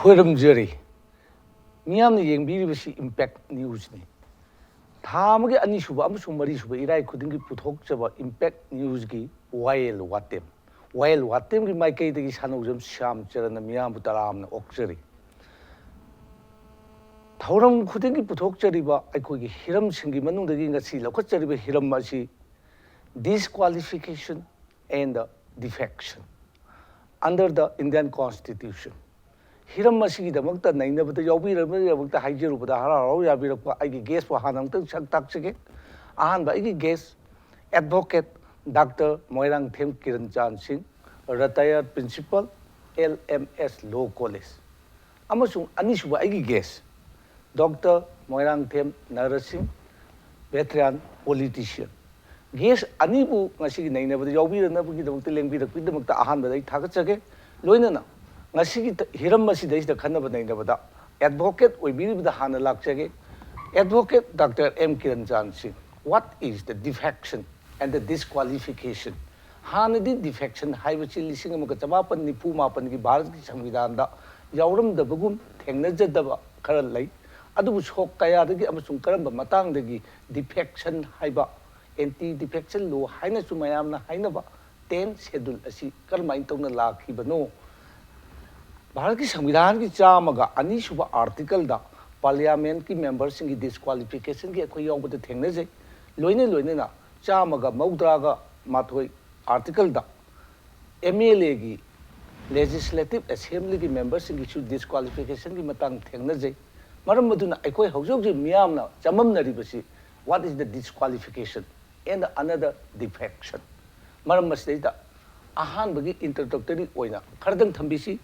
ꯈꯣꯏꯔꯝꯖꯔꯤ ꯃꯤꯌꯥꯝꯅ ꯌꯦꯡꯕꯤꯔꯤꯕꯁꯤ ꯏꯝꯄꯦꯛ ꯅ꯭ꯌꯨꯁꯅꯤ ꯊꯥ ꯑꯃꯒꯤ ꯑꯅꯤꯁꯨꯕ ꯑꯃꯁꯨꯡ ꯃꯔꯤꯁꯨꯕ ꯏꯔꯥꯏ ꯈꯨꯗꯤꯡꯒꯤ ꯄꯨꯊꯣꯛꯆꯕ ꯏꯝꯄꯦꯛ ꯅ꯭ꯌꯨꯁꯒꯤ ꯋꯥꯌꯦꯜ ꯋꯥꯇꯦꯝꯒꯤ ꯃꯥꯏꯀꯩꯗꯒꯤ ꯁꯥꯅꯧꯖꯝ ꯁ꯭ꯌꯥꯝ ꯆꯔꯟꯅ ꯃꯤꯌꯥꯝꯕꯨ ꯇꯔꯥꯝꯅ ꯑꯣꯛꯆꯔꯤ ꯊꯧꯔꯝ ꯈꯨꯗꯤꯡꯒꯤ ꯄꯨꯊꯣꯛꯆꯔꯤꯕ ꯑꯩꯈꯣꯏꯒꯤ ꯍꯤꯔꯝꯁꯤꯡꯒꯤ ꯃꯅꯨꯡꯗꯒꯤ ꯉꯁꯤ ꯂꯧꯈꯠꯆꯔꯤꯕ ꯍꯤꯔꯝ ꯑꯁꯤ disqualification and defection under the Indian Constitution. हिरम मसीगिदमक्ता नैनबदा यावबिरबदमक्ता हाइजरुबदा हराराव याबिरक्पा आइगी गेस्ट वा हानंगतंग सक ताकसगे अहानबा आइगी guest advocate doctor Moirangthem Kiranchand Singh retired principal LMS law college अमसुंग अनिसुबा आइगी guest doctor Moirangthem Narasingh veteran politician guest अनिबु ngasi नैनबदा यावबिरनबगिदमक्ता लेंबिरक्पिदमक्ता अहानबदा आइ थागतसगे लोइनना ngasi hiram masi daisda khanaba nainabada advocate oibiribda hana lakchage advocate Dr. M. Kiranjan Singh. What is the defection and the disqualification? Hanadi defection haibachi lising amaka chamapan nipu mapan gi bharat ki samvidhan da yauram da bagum thengnajadaba khara lai adubu sok kaya dagi amasung karamba matang dagi defection haiba anti defection law haina su mayamna hainaba 10 schedule asi karmain tawna lakhibano Bharat की संविधान की चामगा अनीसुबा article दा parliament की members की disqualification की अखोई यावबद थेंगनजे लोइने लोइने ना चामगा मौद्रागा माथोई आर्टिकल दा MLA की लेजिस्लेटिव असेंबली की मेंबर्स की डिस्क्वालिफिकेशन की मतंग थेंगनजे मरम मदुना अखोई हौजौजे मियामना चममनरिबसी what is the disqualification and another defection मरम मसदैदा अहानबगी इंट्रोडक्टरी ओइना खरदंग थंबिसी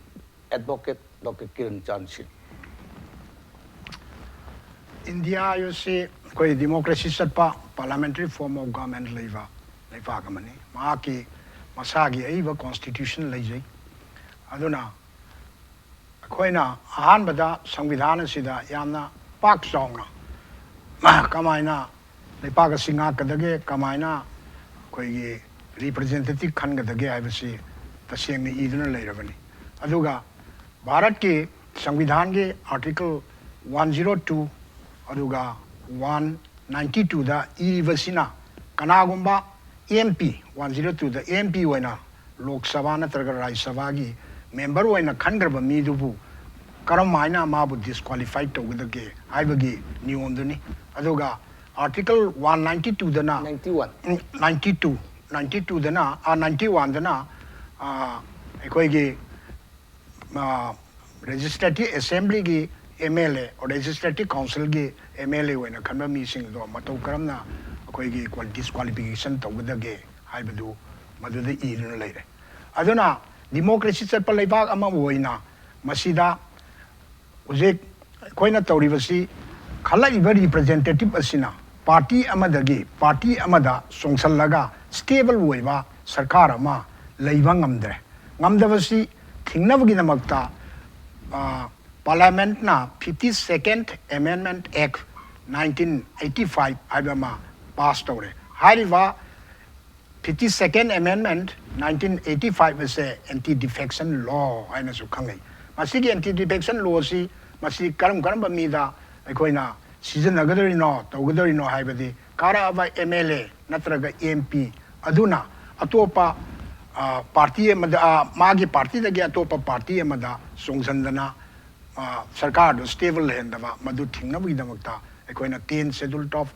Advocate Dr. Kiranjan Singh. India, you see, koi democracy satpa parliamentary form of government leiva gamani. Maaki masagi aiva constitution leijai. Aduna koi na ahan bada संविधान sida yamna pak songna. Kamaina leipaga singa kadage kamaina koi representative khan kadage aibasi tasengni iduna leirabani. Aduga Bharat के संविधान के article 102 अदुगा 192 दा इरिवसिना कनागुंबा MP 102 दा MP वैना लोक सभा नत्रगा राज्य सभा की मेंबर वैना खनग्रब मीदुबु करम मायना माबु डिस्क्वालिफाइड तौगदगे हाइबगी नियमदुनी अदुगा आर्टिकल 192 दना 92 दना 91 दना एकोइगे legislative assembly की MLA और legislative council की MLA वैना खन्बा मीसिंग दो मतौ करमना अखोई की disqualification तौगदगे हाइबदु मदुदे इरन लेरे अदुना democracy चटप लेबाग अमा वैना मसीदा उजे कोइना तौरिबसी खलाइबा representative असिना पार्टी अमदा सोंसलगा stable वैबा सरकार अमा लेबा ngamdre ngamdabasi थिंगनबगिदमक्ता Parliament na 52nd Amendment Act 1985 आइबमा पास तौरे हारिवा 52nd Amendment 1985 से एंटी डिफेक्शन लॉ आइना सु खंगै मसिगी एंटी डिफेक्शन लॉ सी मसि करम मीदा अखोइना सिजनगदरिनो तौगदरिनो हाइबदि काराबा MLA नत्रगा MP अदुना अतोपा पार्टी मागी पार्टी दगे अतोप पार्टी सोंसंदना सरकार स्टेबल हेंदबा मदु थिंगनबगिदमक्ता अखोइना 10 schedule of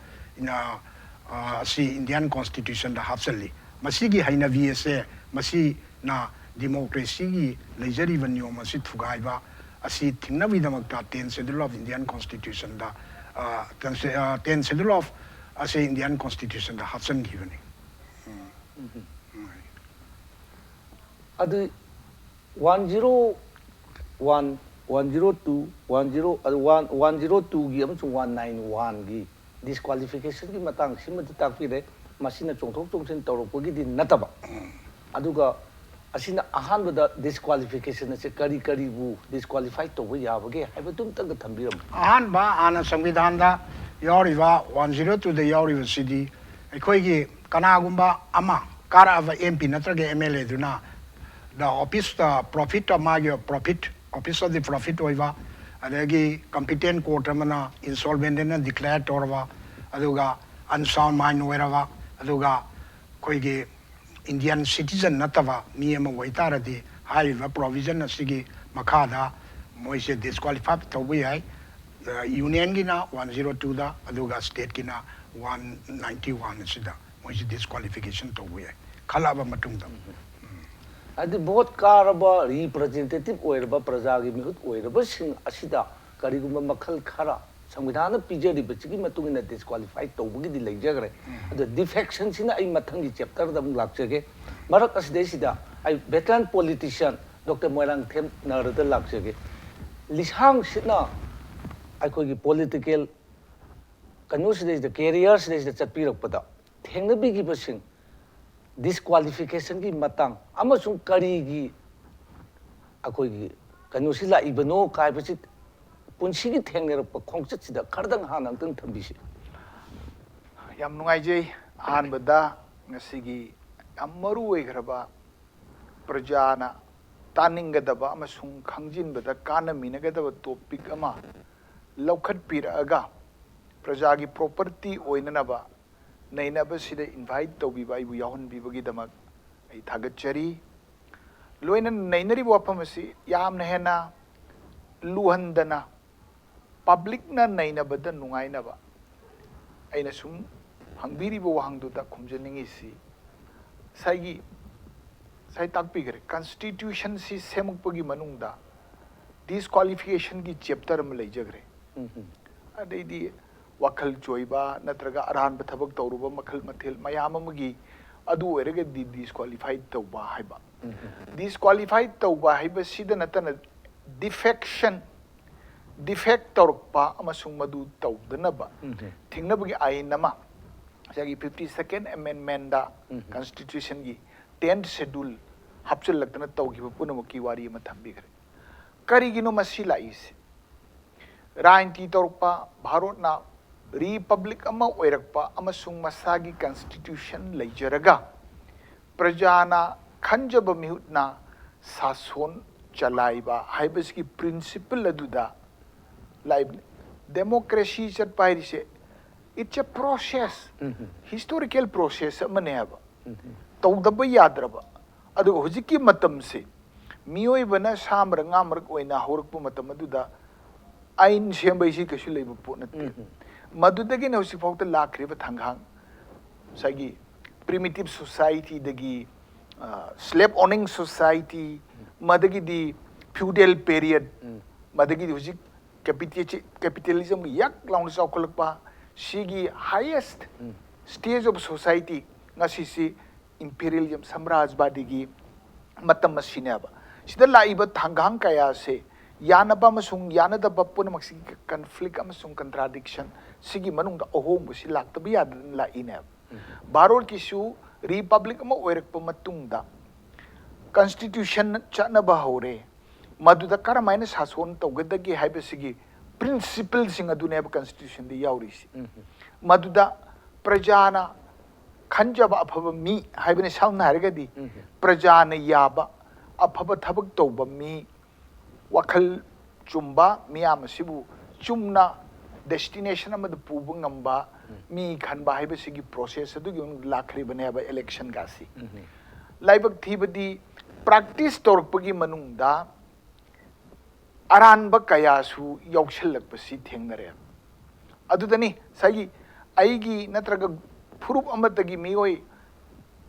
the Indian constitution दा हापसली मसीगी हाइनवी से मसी ना डेमोक्रेसी की लेजरीब नियम मसी थुगाइबा असी थिंगनबगिदमक्ता 10 शेड्यूल ऑफ इंडियन कॉन्स्टिट्यूशन दा 10 शेड्यूल ऑफ असे इंडियन कॉन्स्टिट्यूशन दा हापसन गिवनी ಅದು 101 102 102 गी अमसुंग 191 गी डिस्क्वालिफिकेशन की मतंग सिमत ताकपिरे मसिना चोंथोक चोंसिन तौरपगी दि नतबा अदुगा असिना अहानबदा डिस्क्वालिफिकेशन से करी बु डिस्क्वालिफाई तौबो याबगे हाइबतुम तंग थंबिरम अहानबा आना संविधान दा यारिवा 102 दा यारिवा सिदी अखोइगी कनागुंबा अमा कारावा MP नत्रगे MLA दुना the office the profit of my profit office of the profit oiva adagi competent court amana insolvent na declare torwa aduga unsound mind oirawa aduga koigi Indian citizen natava mi ama waitaradi haiva provision asigi makada moise disqualify tawbi hai union gi na 102 da aduga state gi na 191 sida moise disqualification tawbi hai khalaba matungda adi vote karaba representative oiraba praja gi mihut oiraba sing asida karigumba makhal khara संविधान पीजरी बच्ची मतुंग ने disqualify तौबगी दि लेजगरे अद defection सिना आई मथंगी chapter दम लाक्चगे मरक असदेसिदा आई veteran politician doctor Moirangthem नरद लाक्चगे लिसांग सिना आई कोगी पॉलिटिकल कन्यूसिदेस द कैरियर्स देस द चटपिरकपदा थेंगनबिगी बसिंग डिस्क्वालिफिकेशन की मतंग अमसुंग करीगी अकोगी कन्यूसिला इबनो कायबसि पुनसिगी थेंगनेरप खोंगचतसिदा खरदंग हानंतंग थंबिसि याम नुंगाइजै अहानबदा ngasiगी याम मरु ओइग्रबा प्रजाना तानिंगदबा अमसुंग खंगजिनबदा कानमिनगदबा टॉपिक अमा लौखटपिरअगा प्रजागी प्रॉपर्टी ओइननबा नैनबसिदा इनवाइट तौबिबा इबु याहनबिबगिदमक आई थागतचरी लोइना नैनरी वाफमसि यामना हेना लुहंदना पब्लिक ना नैनबदा नुंगाइनबा अइना सुम हंगबिरिबो वहांगदुदा खुमजनिंगिसि साइगी साइ ताकपिगरे कॉन्स्टिट्यूशन सि सेमुकपगी मनुंगदा डिस्क्वालिफिकेशन की चैप्टर म लेजगरे अदैदी वखल जोइबा नत्रगा अरान बथबक तौरुबा मखल मथेल मयाम अमगी अदु ओइरगे डिस्क्वालिफाइड तौबा हाइबा डिस्क्वालिफाइड तौबा हाइबा सिदा नतन डिफेक्शन डिफेक्ट तौरपा अमसुंग मदु तौदनबा थिंगनबगी आइनमा जागी 52nd अमेंडमेंट दा कॉन्स्टिट्यूशन की 10th शेड्यूल हपचल लगतना तौगिबा पुनमकी वारी म थंबिगरे करिगिनो मसी लाइस राइंटी तौरपा भारत ना रिपब्लिक अमा ओइरकपा अमसुंग मसागी कॉन्स्टिट्यूशन लेजरगा प्रजाना खंजब मिहुतना सासोन चलाइबा हाइबसकी प्रिंसिपल अदुदा लाइब डेमोक्रेसी चटपाइरिसे it's a process historical process अमने हबा तौदब याद्रबा अदु हुजिकी मतम से मियोइबना सामरंगा मरक ओइना होरकपु मतम अदुदा आइन सेमबैसी कछु लेबु पोनते मदुदगी नौसी फाउत लाखरिबा थंगांग सागी प्रिमिटिव सोसाइटी दगी स्लेव ओनिंग सोसाइटी मदगी दी फ्यूडल पीरियड मदगी दी हुजिक कैपिटलिज्म याक लाउन साउखलपा सिगी highest stage of society ngasi imperialism samrajbadi matam masinaba sida laiba thangang kaya se yanaba masung yanadaba punamaksi conflict amasung contradiction sigi manungda ohong busi laktabi yad la ine barol kisu republic ama oirakpa matungda constitution chanaba hore maduda karamaina sason tawgadagi haibasigi principle sing adune constitution di yaurisi maduda prajana खंजब अफब me हाइबने साउना हरगदी Pragyan याबा अफब थबक तौब me वखल Chumba मियाम सिबु Chumna destination अमद पुब ngamba me खनबा हाइबसिगी process अदुगी लाखरि बने हबा election गासी लाइबक थीबदी practice तोरपगी मनुंगदा अरानब कयासु यौछलकपसी थेंगनरे अदुदनी सागी आइगी नत्रग फुरुप अमतगी मियोई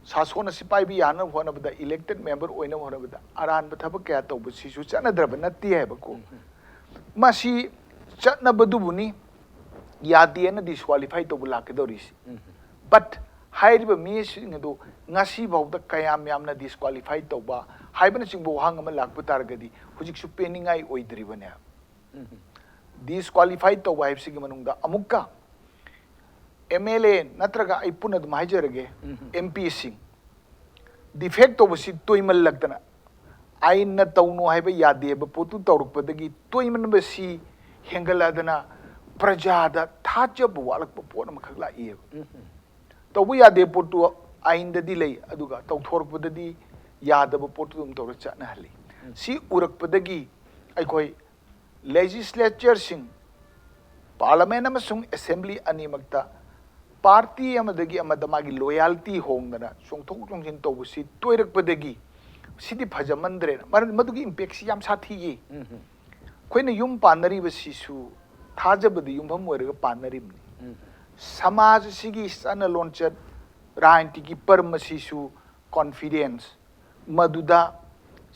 सासोन सिपाई भी याना होनबदा elected member ओइना होनबदा Aran बथब क्या तौब सिसु चनद्रब नत्ती हैबको मासी चनबदुबुनी यादियन disqualify तौब लाकेदोरिस but हाइरिब मिसिंगदो ngasi बाउदा कयाम यामना disqualify तौबा हाइबन सिंगबो Hong अम लाकप तारगदी हुजिकसु पेनिंगाई ओइद्रिबने disqualify तौबा हाइबसिगी मनुंगदा अमुक्का MLA नत्रगा आई पुन दम हाइजरगे MP सिंग defect तौबसि तोइमल लगतना आई न तौनो हाइबा यादेब पोतु तौरकपदगी तोइमन बसि हेंगलादना प्रजादा थाजब वालक पोन मखला इब तौबु यादे पोतु आइन ददी लई अदुगा तौथोरकपददी यादब पोतु दम तौर चना हली सी उरकपदगी ꯑꯩꯈꯣꯏ ꯂꯦꯖꯤꯁꯂꯦꯆꯔꯁꯤꯡ ꯄꯥꯔꯂꯤꯌꯥꯃꯦꯟ ꯑꯃꯁꯨꯡ ꯑꯦꯁꯦꯝꯕ꯭ꯂꯤ ꯑꯅꯤꯃꯛꯇ ꯄꯥꯔꯇꯤ ꯑꯃꯗꯒꯤ ꯑꯃꯗ ꯃꯥꯒꯤ ꯂꯣꯌꯦꯜꯇꯤ ꯍꯣꯡꯗꯅ ꯆꯣꯡꯊꯣꯛ ꯆꯣꯡꯁꯤꯟ ꯇꯧꯕꯁꯤ ꯇꯣꯏꯔꯛꯄꯗꯒꯤ ꯁꯤꯗꯤ ꯐꯖꯃꯟꯗ꯭ꯔꯦꯅ ꯃꯗꯨꯒꯤ ꯏꯝꯄꯦꯛꯁꯤ ꯌꯥꯝ ꯁꯥꯊꯤꯌꯦ ꯑꯩꯈꯣꯏꯅ ꯌꯨꯝ ꯄꯥꯟꯅꯔꯤꯕꯁꯤꯁꯨ ꯊꯥꯖꯕꯗ ꯌꯨꯝꯐꯝ ꯑꯣꯏꯔꯒ ꯄꯥꯟꯅꯔꯤꯕꯅꯤ ꯁꯃꯥꯖ ꯑꯁꯤꯒꯤ ꯆꯠꯅ ꯂꯣꯟꯆꯠ ꯔꯥꯖꯅꯤꯇꯤꯒꯤ ꯄꯔꯝ ꯑꯁꯤꯁꯨ ꯀꯣꯟꯐꯤꯗꯦꯟꯁ ꯃꯗꯨꯗ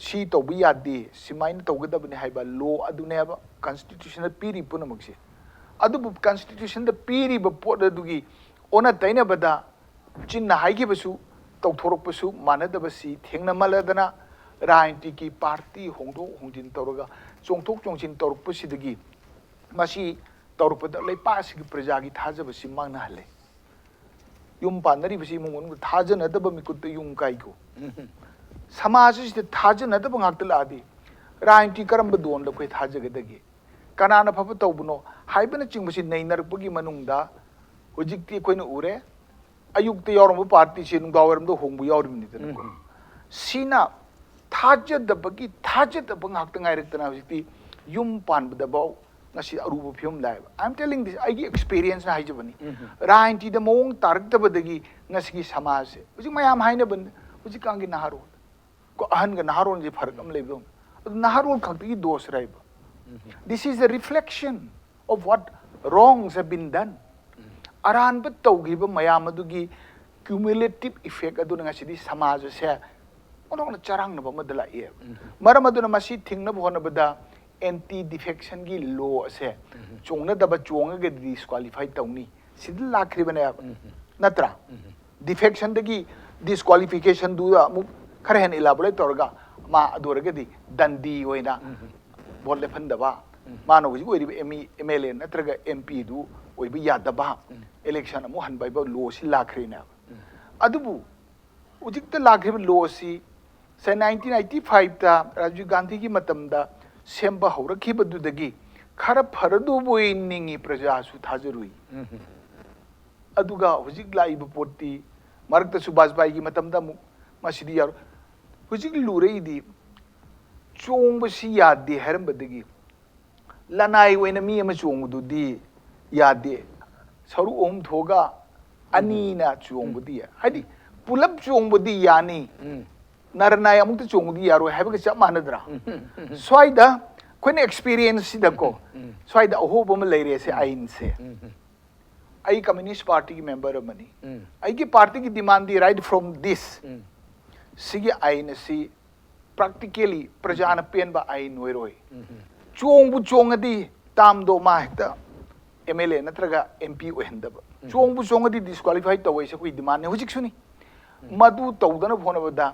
ꯁꯤ ꯇꯧꯕ ꯌꯥꯗꯦ ꯁꯨꯃꯥꯏꯅ ꯇꯧꯒꯗꯕꯅꯤ ꯍꯥꯏꯕ ꯂꯣ ꯑꯗꯨꯅꯦꯕ ꯀꯟꯁꯇꯤꯇ꯭ꯌꯨꯁꯟꯗ ꯄꯤꯔꯤ ꯄꯨꯝꯅꯃꯛꯁꯦ ꯑꯗꯨꯕꯨ ꯀꯟꯁꯇꯤꯇ꯭ꯌꯨꯁꯟꯗ ꯄꯤꯔꯤꯕ ꯄꯣꯠ ꯑꯗꯨꯒꯤ ꯑꯣꯟꯅ ꯇꯩꯅꯕꯗ ꯆꯤꯟꯅ ꯍꯥꯏꯈꯤꯕꯁꯨ ꯇꯧꯊꯣꯔꯛꯄꯁꯨ ꯃꯥꯟꯅꯗꯕꯁꯤ ꯊꯦꯡꯅꯃꯜꯂꯗꯅ ꯔꯥꯖꯅꯤꯇꯤꯒꯤ ꯄꯥꯔꯇꯤ ꯍꯣꯡꯗꯣꯛ ꯍꯣꯡꯖꯤꯟ ꯇꯧꯔꯒ ꯆꯣꯡꯊꯣꯛ ꯆꯣꯡꯁꯤꯟ ꯇꯧꯔꯛꯄꯁꯤꯗꯒꯤ ꯃꯁꯤ ꯇꯧꯔꯛꯄꯗ ꯂꯩꯄꯥꯛ ꯑꯁꯤꯒꯤ प्रजाꯒꯤ ꯊꯥꯖꯕꯁꯤ ꯃꯥꯡꯅꯍꯜꯂꯦ ꯌꯨꯝ ꯄꯥꯟꯅꯔꯤꯕꯁꯤ ꯏꯃꯨꯡ ꯃꯅꯨꯡꯗ ꯊꯥꯖꯅꯗꯕ ꯃꯤꯀꯨꯠꯇ ꯌꯨꯝ ꯀꯥꯏꯀꯣ ꯁꯃꯥꯖ ꯑꯁꯤꯗ ꯊꯥꯖꯅꯗꯕ ꯉꯥꯛꯇ ꯂꯥꯛꯑꯗꯤ ꯔꯥꯖꯅꯤꯇꯤ ꯀꯔꯝꯕ ꯗꯣꯟꯗ ꯑꯩꯈꯣꯏ ꯊꯥꯖꯒꯗꯒꯦ ꯀꯅꯥꯅ ꯐꯕ ꯇꯧꯕꯅꯣ ꯍꯥꯏꯕꯅꯆꯤꯡꯕꯁꯤ ꯅꯩꯅꯔꯛꯄꯒꯤ ꯃꯅꯨꯡꯗ ꯍꯧꯖꯤꯛꯇꯤ ꯑꯩꯈꯣꯏꯅ ꯎꯔꯦ ꯑꯌꯨꯛꯇ ꯌꯥꯎꯔꯝꯕ ꯄꯥꯔꯇꯤꯁꯤ ꯅꯨꯡꯗꯥꯡꯋꯥꯏꯔꯝꯗ ꯍꯣꯡꯕ ꯌꯥꯎꯔꯤꯕꯅꯤꯗꯅꯀꯣ ꯁꯤꯅ ꯊꯥꯖꯗꯕ ꯉꯥꯛꯇ ꯉꯥꯏꯔꯛꯇꯅ ꯍꯧꯖꯤꯛꯇꯤ ꯌꯨꯝ ꯄꯥꯟꯕꯗꯐꯥꯎ ꯉꯁꯤ ꯑꯔꯨꯕ ꯐꯤꯕꯝ ꯂꯥꯛꯑꯦꯕ ꯑꯥꯏ ꯑꯦꯝ ꯇꯦलिꯡ ꯗꯤꯁ ꯑꯩꯒꯤ ꯑꯦꯛꯁꯄꯤꯔꯤꯌꯦꯟꯁꯅ ꯍꯥꯏꯖꯕꯅꯤ ꯔꯥꯖꯅꯤꯇꯤꯗ ꯃꯑꯣꯡ ꯇꯥꯔꯛꯇꯕꯗꯒꯤ ꯉꯁꯤꯒꯤ ꯁꯃꯥꯖꯁꯦ ꯍꯧꯖꯤꯛ ꯃꯌꯥꯝ ꯍꯥꯏꯅꯕꯅꯤ ꯍꯧꯖꯤꯛꯀꯥꯟꯒꯤ ꯅꯍꯥꯔꯣꯜ ꯑꯍꯟꯒ ꯅꯍꯥꯔꯣꯜꯁꯦ ꯐꯔꯛ ꯑꯃ ꯂꯩꯕꯗꯧꯅ ꯑꯗꯨ ꯅꯍꯥꯔꯣꯜ ꯈꯛꯇꯒꯤ ꯗꯣꯁꯔ ꯍꯥꯏꯕ this is the reflection of what wrongs have been done ꯑꯔꯥꯟꯕ ꯇꯧꯈꯤꯕ ꯃꯌꯥꯝ ꯑꯗꯨꯒꯤ ꯀ꯭ꯌꯨꯃꯨꯂꯦꯇꯤꯚ ꯏꯐꯦꯛ ꯑꯗꯨꯅ ꯉꯁꯤꯗꯤ ꯁꯃꯥꯖ ꯑꯁꯦ ꯑꯣꯟꯊꯣꯛꯅ ꯆꯔꯥꯡꯅꯕ ꯑꯃꯗ ꯂꯥꯛꯑꯦꯕ ꯃꯔꯝ ꯑꯗꯨꯅ ꯃꯁꯤ ꯊꯤꯡꯅꯕ ꯍꯣꯠꯅꯕꯗ ꯑꯦꯟꯇꯤ ꯗꯤꯐꯦꯛꯁꯟꯒꯤ ꯂꯣ ꯑꯁꯦ ꯆꯣꯡꯅꯗꯕ ꯆꯣꯡꯉꯒꯗꯤ ꯗꯤꯁꯀ꯭ꯋꯥꯂꯤꯐꯥꯏ ꯇꯧꯅꯤ ꯁꯤꯗ ꯂꯥꯛꯈ꯭ꯔꯤꯕꯅꯦꯕ ꯅꯠꯇ꯭ꯔꯥ ꯗꯤꯐꯦꯛꯁꯟꯗꯒꯤ ꯗꯤꯁꯀ꯭ꯋꯥꯂꯤꯐꯤꯀꯦꯁꯟꯗꯨꯗ ꯑꯃꯨꯛ ꯈꯔ ꯍꯦꯟꯅ ꯏꯂꯥꯕꯣꯔꯦꯠ ꯇꯧꯔꯒ ꯃꯥ ꯑꯗꯨ ꯑꯣꯏꯔꯒꯗꯤ ꯗꯟꯗꯤ ꯑꯣꯏꯅ ꯚꯣꯠ ꯂꯦꯞꯍꯟꯗꯕ ꯃꯥꯅ ꯍꯧꯖꯤꯛ ꯑꯣꯏꯔꯤꯕ ꯑꯦꯝ ꯑꯦꯜ ꯑꯦ ꯅꯠꯇ꯭ꯔꯒ ꯑꯦꯝ ꯄꯤꯗꯨ ꯑꯣꯏꯕ ꯌꯥꯗꯕ ꯑꯦꯂꯦꯛꯁꯟ ꯑꯃꯨꯛ ꯍꯟꯕ ꯍꯥꯏꯕ ꯂꯣꯁꯤ ꯂꯥꯛꯈ꯭ꯔꯤꯅꯦꯕ ꯑꯗꯨꯕꯨ ꯍꯧꯖꯤꯛꯇ ꯂꯥꯛꯈ꯭ꯔꯤꯕ ꯂꯣꯁꯤ ꯁꯦ 1985ꯇ ꯔꯥꯖꯤꯕ ꯒꯥꯟꯙꯤꯒꯤ ꯃꯇꯝꯗ ꯁꯦꯝꯕ ꯍꯧꯔꯛꯈꯤꯕꯗꯨꯗꯒꯤ ꯈꯔ ꯐꯔꯗꯨꯕꯣꯏ ꯅꯤꯡꯉꯤ ꯄ꯭ꯔꯖꯥꯁꯨ ꯊꯥꯖꯔꯨꯏ ꯑꯗꯨꯒ ꯍꯧꯖꯤꯛ ꯂꯥꯛꯏꯕ ꯄꯣꯠꯇꯤ ꯃꯔꯛꯇꯁꯨ ꯕꯥꯖꯄꯥꯏꯒꯤ ꯃꯇꯝꯗ ꯑꯃꯨꯛ ꯃꯁꯤꯗꯤ ꯌꯥꯔꯣꯏ ꯍꯧꯖꯤꯛ ꯂꯨꯔꯛꯏꯗꯤ ꯆꯣꯡꯕꯁꯤ ꯌꯥꯗꯦ ꯍꯥꯏꯔꯝꯕꯗꯒꯤ ꯂꯅꯥꯏ ꯑꯣꯏꯅ ꯃꯤ ꯑꯃ ꯆꯣꯡꯕꯗꯨꯗꯤ ꯌꯥꯗꯦ ꯁꯔꯨꯛ ꯑꯍꯨꯝ ꯊꯣꯛꯑꯒ ꯑꯅꯤꯅ ꯆꯣꯡꯕꯗꯤ ꯍꯥꯏꯗꯤ ꯄꯨꯂꯞ ꯆꯣꯡꯕꯗꯤ ꯌꯥꯅꯤ ꯅꯔꯅꯥꯏ ꯑꯃꯨꯛꯇ ꯆꯣꯡꯕꯗꯤ ꯌꯥꯔꯣꯏ ꯍꯥꯏꯕꯒ ꯆꯞ ꯃꯥꯟꯅꯗ꯭ꯔꯥ ꯁ꯭ꯋꯥꯏꯗ ꯑꯩꯈꯣꯏꯅ ꯑꯦꯛꯁꯄꯤꯔꯤꯌꯦꯟꯁꯁꯤꯗꯀꯣ ꯁ꯭ꯋꯥꯏꯗ ꯑꯍꯣꯕ ꯑꯃ ꯂꯩꯔꯦꯁꯦ ꯑꯥꯏꯟꯁꯦ ꯑꯩ ꯀꯝꯃ꯭ꯌꯨꯅꯤꯁ ꯄꯥꯔꯇꯤꯒꯤ ꯃꯦꯝꯕꯔ ꯑꯃꯅꯤ ꯑꯩꯒꯤ ꯄꯥꯔꯇꯤꯒꯤ ꯗꯤꯃꯥꯟꯗꯤ ꯔꯥꯏꯠ ꯐ꯭ꯔꯣꯝ ꯗꯤꯁ ꯁꯤꯒꯤ ꯑꯥꯏꯟ ꯑꯁꯤ ꯄ꯭ꯔꯥꯛꯇꯤꯀꯦꯂꯤ ꯄ꯭ꯔꯖꯥꯅ ꯄꯦꯟꯕ ꯑꯥꯏꯟ ꯑꯣꯏꯔꯣꯏ ꯆꯣꯡꯕꯨ ꯆꯣꯡꯉꯗꯤ ꯇꯥꯝꯗꯣ ꯃꯥ ꯍꯦꯛꯇ ꯑꯦꯝ ꯑꯦꯜ ꯑꯦ ꯅꯠꯇ꯭ꯔꯒ ꯑꯦꯝ ꯄꯤ ꯑꯣꯏꯍꯟꯗꯕ ꯆꯣꯡꯕꯨ ꯆꯣꯡꯉꯗꯤ ꯗꯤꯁꯀ꯭ꯋꯥꯂꯤꯐꯥꯏ ꯇꯧꯋꯦꯁꯦ ꯑꯩꯈꯣꯏ ꯗꯤꯃꯥꯟꯅꯦ ꯍꯧꯖꯤꯛꯁꯨꯅꯤ ꯃꯗꯨ ꯇꯧꯗꯅꯕ ꯍꯣꯠꯅꯕꯗ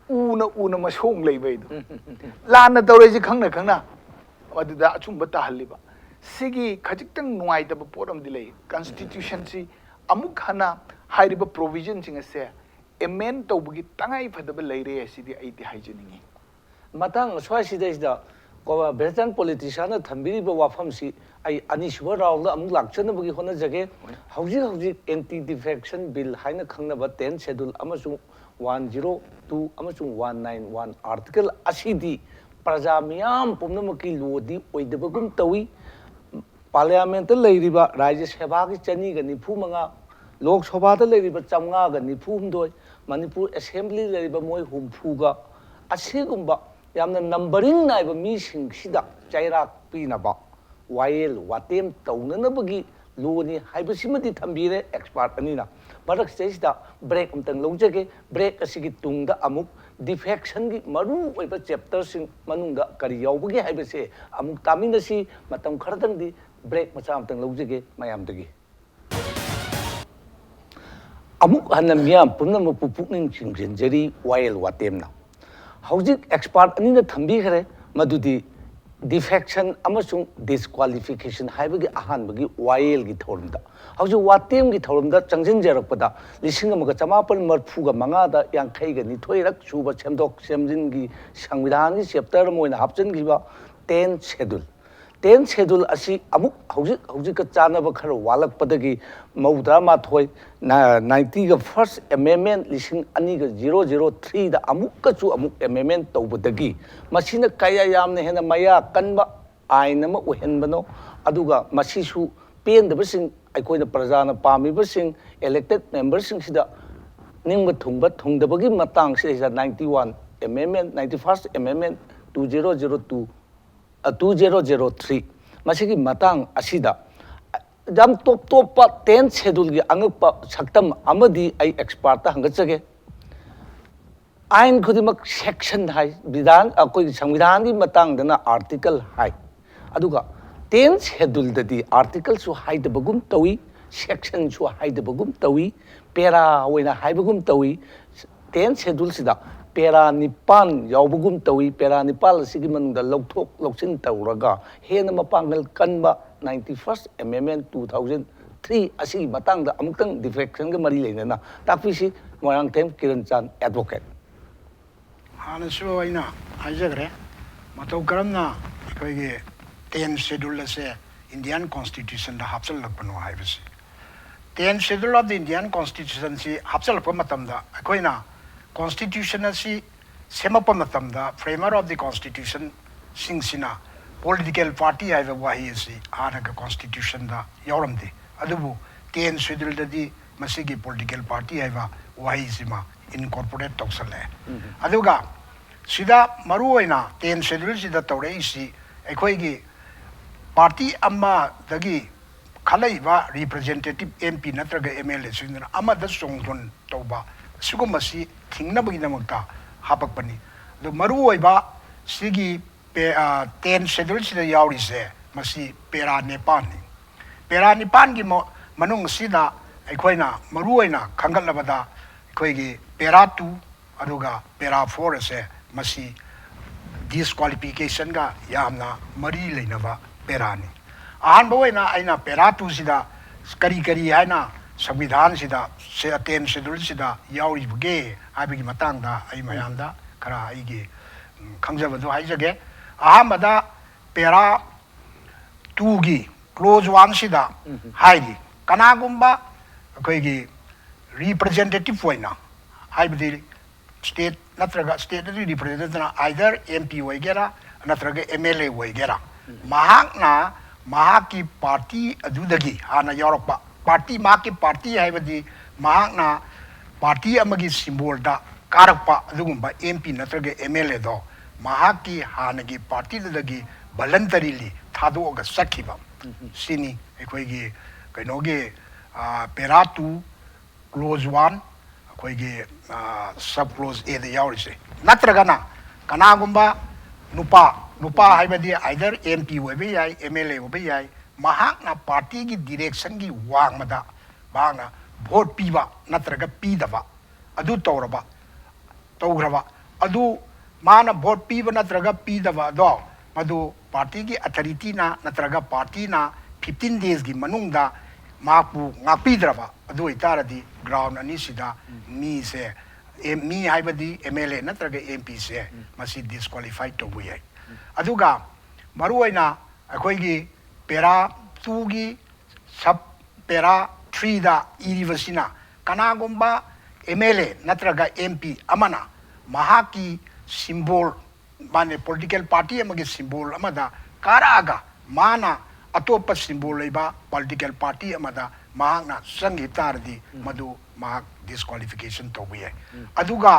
ꯎꯅ ꯃꯁꯣꯡ ꯂꯩꯕꯩꯗꯣ ꯂꯥꯟꯅ ꯇꯧꯔꯦꯁꯤ ꯈꯪꯅ ꯃꯗꯨꯗ ꯑꯆꯨꯝꯕ ꯇꯥꯍꯜꯂꯤꯕ ꯁꯤꯒꯤ ꯈꯖꯤꯛꯇꯪ ꯅꯨꯡꯉꯥꯏꯇꯕ ꯄꯣꯠ ꯑꯃꯗꯤ ꯂꯩ ꯀꯟꯁꯇꯤꯇ꯭ꯌꯨꯁꯟꯁꯤ ꯑꯃꯨꯛ ꯍꯟꯅ ꯍꯥꯏꯔꯤꯕ ꯄ꯭ꯔꯣꯚꯤꯖꯟꯁꯤꯡ ꯑꯁꯦ ꯑꯦꯃꯦꯟ ꯇꯧꯕꯒꯤ ꯇꯉꯥꯏ ꯐꯗꯕ ꯂꯩꯔꯦ ꯑꯁꯤꯗꯤ ꯑꯩꯗꯤ ꯍꯥꯏꯖꯅꯤꯡꯉꯤ ꯃꯇꯥꯡ ꯁ꯭ꯋꯥꯏꯁꯤꯗꯩꯁꯤꯗ ꯚꯦꯇꯔꯥꯟ ꯄꯣꯂꯤꯇꯤꯁꯤꯌꯥꯟꯅ ꯊꯝꯕꯤꯔꯤꯕ ꯋꯥꯐꯝꯁꯤ ꯑꯩ ꯑꯅꯤꯁꯨꯕ ꯔꯥꯎꯟꯗ ꯑꯃꯨꯛ ꯂꯥꯛꯆꯅꯕꯒꯤ ꯍꯣꯠꯅꯖꯒꯦ ꯍꯧꯖꯤꯛ ꯑꯦꯟꯇꯤ ꯗꯤꯐꯦꯛꯁꯟ ꯕꯤꯜ ꯍꯥꯏꯅ ꯈꯪꯅꯕ 10 ꯁꯦꯗꯨꯜ ꯑꯃꯁꯨꯡ 102 ꯑꯃꯁꯨꯡ 191 ꯑꯥꯔꯇꯤꯀꯜ ꯑꯁꯤꯗꯤ ꯄ꯭ꯔꯖꯥ ꯃꯤꯌꯥꯝ ꯄꯨꯝꯅꯃꯛꯀꯤ ꯂꯣꯗꯤ ꯑꯣꯏꯗꯕꯒꯨꯝ ꯇꯧꯏ ꯄꯥꯔꯂꯤꯌꯥꯃꯦꯟꯇ ꯂꯩꯔꯤꯕ ꯔꯥꯖ꯭ꯌ ꯁꯚꯥꯒꯤ 295 ꯂꯣꯛ ꯁꯚꯥꯗ ꯂꯩꯔꯤꯕ 594 ꯃꯅꯤꯄꯨꯔ ꯑꯦꯁꯦꯝꯕ꯭ꯂꯤ ꯂꯩꯔꯤꯕ ꯃꯣꯏ 60ꯒ ꯑꯁꯤꯒꯨꯝꯕ ꯌꯥꯝꯅ ꯅꯝꯕꯔꯤꯡ ꯅꯥꯏꯕ ꯃꯤꯁꯤꯡꯁꯤꯗ ꯆꯩꯔꯥꯛ ꯄꯤꯅꯕ ꯋꯥꯌꯦꯜ ꯋꯥꯇꯦꯝ ꯇꯧꯅꯅꯕꯒꯤ ꯂꯣꯅꯤ ꯍꯥꯏꯕꯁꯤꯃꯗꯤ ꯊꯝꯕꯤꯔꯦ ꯑꯦꯛꯁꯄꯥꯔꯠ ꯑꯅꯤꯅ ꯃꯔꯛꯁꯤꯗꯩꯁꯤꯗ ꯕ꯭ꯔꯦꯛ ꯑꯃꯇꯪ ꯂꯧꯖꯒꯦ ꯕ꯭ꯔꯦꯛ ꯑꯁꯤꯒꯤ ꯇꯨꯡꯗ ꯑꯃꯨꯛ ꯗꯤꯐꯦꯛꯁꯟꯒꯤ ꯃꯔꯨ ꯑꯣꯏꯕ ꯆꯦꯞꯇꯔꯁꯤꯡ ꯃꯅꯨꯡꯗ ꯀꯔꯤ ꯌꯥꯎꯕꯒꯦ ꯍꯥꯏꯕꯁꯦ ꯑꯃꯨꯛ ꯇꯥꯃꯤꯟꯅꯁꯤ ꯃꯇꯝ ꯈꯔꯗꯪꯗꯤ ꯕ꯭ꯔꯦꯛ ꯃꯆꯥ ꯑꯃꯇꯪ ꯂꯧꯖꯒꯦ ꯃꯌꯥꯝꯗꯒꯤ ꯑꯃꯨꯛ ꯍꯟꯅ ꯃꯤꯌꯥꯝ ꯄꯨꯝꯅꯃꯛꯄꯨ ꯄꯨꯛꯅꯤꯡ ꯆꯤꯡꯁꯤꯟꯖꯔꯤ ꯋꯥꯌꯦꯜ ꯋꯥꯇꯦꯝꯅ ꯍꯧꯖꯤꯛ ꯑꯦꯛꯁꯄꯥꯔꯠ ꯑꯅꯤꯅ ꯊꯝꯕꯤꯈ꯭ꯔꯦ ꯃꯗꯨꯗꯤ ꯗꯤꯐꯦꯛꯁꯟ ꯑꯃꯁꯨꯡ ꯗꯤꯁꯀ꯭ꯋꯥꯂꯤꯐꯤꯀꯦꯁꯟ ꯍꯥꯏꯕꯒꯤ ꯑꯍꯥꯟꯕꯒꯤ ꯋꯥꯌꯦꯜꯒꯤ ꯊꯧꯔꯝꯗ ꯍꯧꯖꯤꯛ ꯋꯥꯇꯦꯝꯒꯤ ꯊꯧꯔꯝꯗ ꯆꯪꯁꯤꯟꯖꯔꯛꯄꯗ 1985ꯗ 52 ꯁꯨꯕ ꯁꯦꯝꯗꯣꯛ ꯁꯦꯝꯖꯤꯟꯒꯤ ꯁꯪꯕꯤꯙꯥꯟꯒꯤ ꯆꯦꯞꯇꯔ ꯑꯃ ꯑꯣꯏꯅ ꯍꯥꯞꯆꯤꯟꯈꯤꯕ 10 schedule 10 schedule asi amuk hojik ka chanaba khar walak padagi maudra ma thoi 90 ga first amendment lising ani ga 003 da amuk ka chu amuk amendment tawbadagi masina kaya yamna hena maya kanba aina ma uhenbano aduga masisu pendabasing aikoina prajana pamibasing elected members sing sida ningba thungba thungdabagi matang se 91 amendment 91st amendment 2002 2003 masigi matang asida jam top pa 10 schedule gi angpa saktam amadi ai expert ta hangachage ain khudimak section hai bidhan koi samvidhan gi matang dana article hai aduga 10 schedule dadi article su haida bagum tawi section su haida bagum tawi pera oina haibagum tawi 10 schedule sida pera nipan yaubagum tawi pera nipal sigi manungda lokthok loksin tawraga hena mapangal kanba 91st amendment 2003 asigi matangda amutang defection ga mari leinana takpisi moyang them kiran chan advocate हानसु आइना हाइजग्रे मतौ करमना अखोइगे 10 schedule से Indian constitution दा हापसल लगबनो हाइबसे 10 schedule of the Indian constitution si हापसल लगब मतमदा अखोइना constitution asi semapa matamda framer of the constitution singsina political party haiba wahi asi anaga constitution da yauramde adubu 10 schedule dadi masigi political party haiba wahi sima incorporate toksale aduga sida maru oina 10 schedule sida tawre isi ekhoigi party amma dagi khalaiba representative MP natraga MLA sindana amada songthon tawba sigumasi thingnabagidamagta hapakpani do maru oiba sigi 10 schedule sida yaurise masi pera nepan gi manung sida aikhoina maru oina khangalabada aikhoigi pera 2 aduga pera 4 ase masi disqualification ga yamna mari leinaba perani ahan boina aina pera 2 sida kari haina संविधान सिदा से 10 schedule सिदा यावरी बगे आबिगी मतंगदा आई मयामदा खरा आइगे खंगजबदो हाइजगे अहमदा पेरा 2 गी clause 1 सिदा हाइगी कनागुम्बा अखोइगी रिप्रेजेंटेटिव होइना हाइबदि स्टेट नत्रगा स्टेट रिप्रेजेंटेटिव आइदर MP होइगेरा नत्रगा MLA होइगेरा महाकना महाकी पार्टी अदुदगी हाना यावरपा पार्टी माकी पार्टी हाइबदी महाकना पार्टी अमगी सिंबल दा कारकपा अदुगुम्बा MP नत्रगे MLA दो महाकी हानगी पार्टी दगी voluntarily थादोगा सखिबा सिनी अखोइगी कइनोगे पेरा 2 क्लोज 1 अखोइगी सब क्लोज A द यावरिसे नत्रगना कनागुम्बा नुपा हाइबदी आइदर MP होबे याय MLA होबे याय महाकना पार्टी की डायरेक्शन की वांगमदा बांगना वोट पीबा नत्रगा पीदबा अदु तौग्रबा अदु माना वोट पीबा नत्रगा पीदबा दो मदु पार्टी की अथॉरिटी ना नत्रगा पार्टी ना 15 days की मनुंगदा माकु ngakpidraba अदु इतारदी ग्राउंड अनि सिदा मी से मी हाइबदी MLA नत्रगा MP से मसी डिस्क्वालीफाइड तौबु याय अदुगा मरुइना अखोइगी पेरा 2 की सब पेरा 3 दा इरिवसिना कनागुम्बा MLA नत्रगा MP अमना महाकी सिंबल माने पॉलिटिकल पार्टी अमगे सिंबल अमदा कारागा माना अतोप सिंबल लेबा पॉलिटिकल पार्टी अमदा महाना संगीतारदी मधु महाक डिस्क्वालिफिकेशन तौबे अदुगा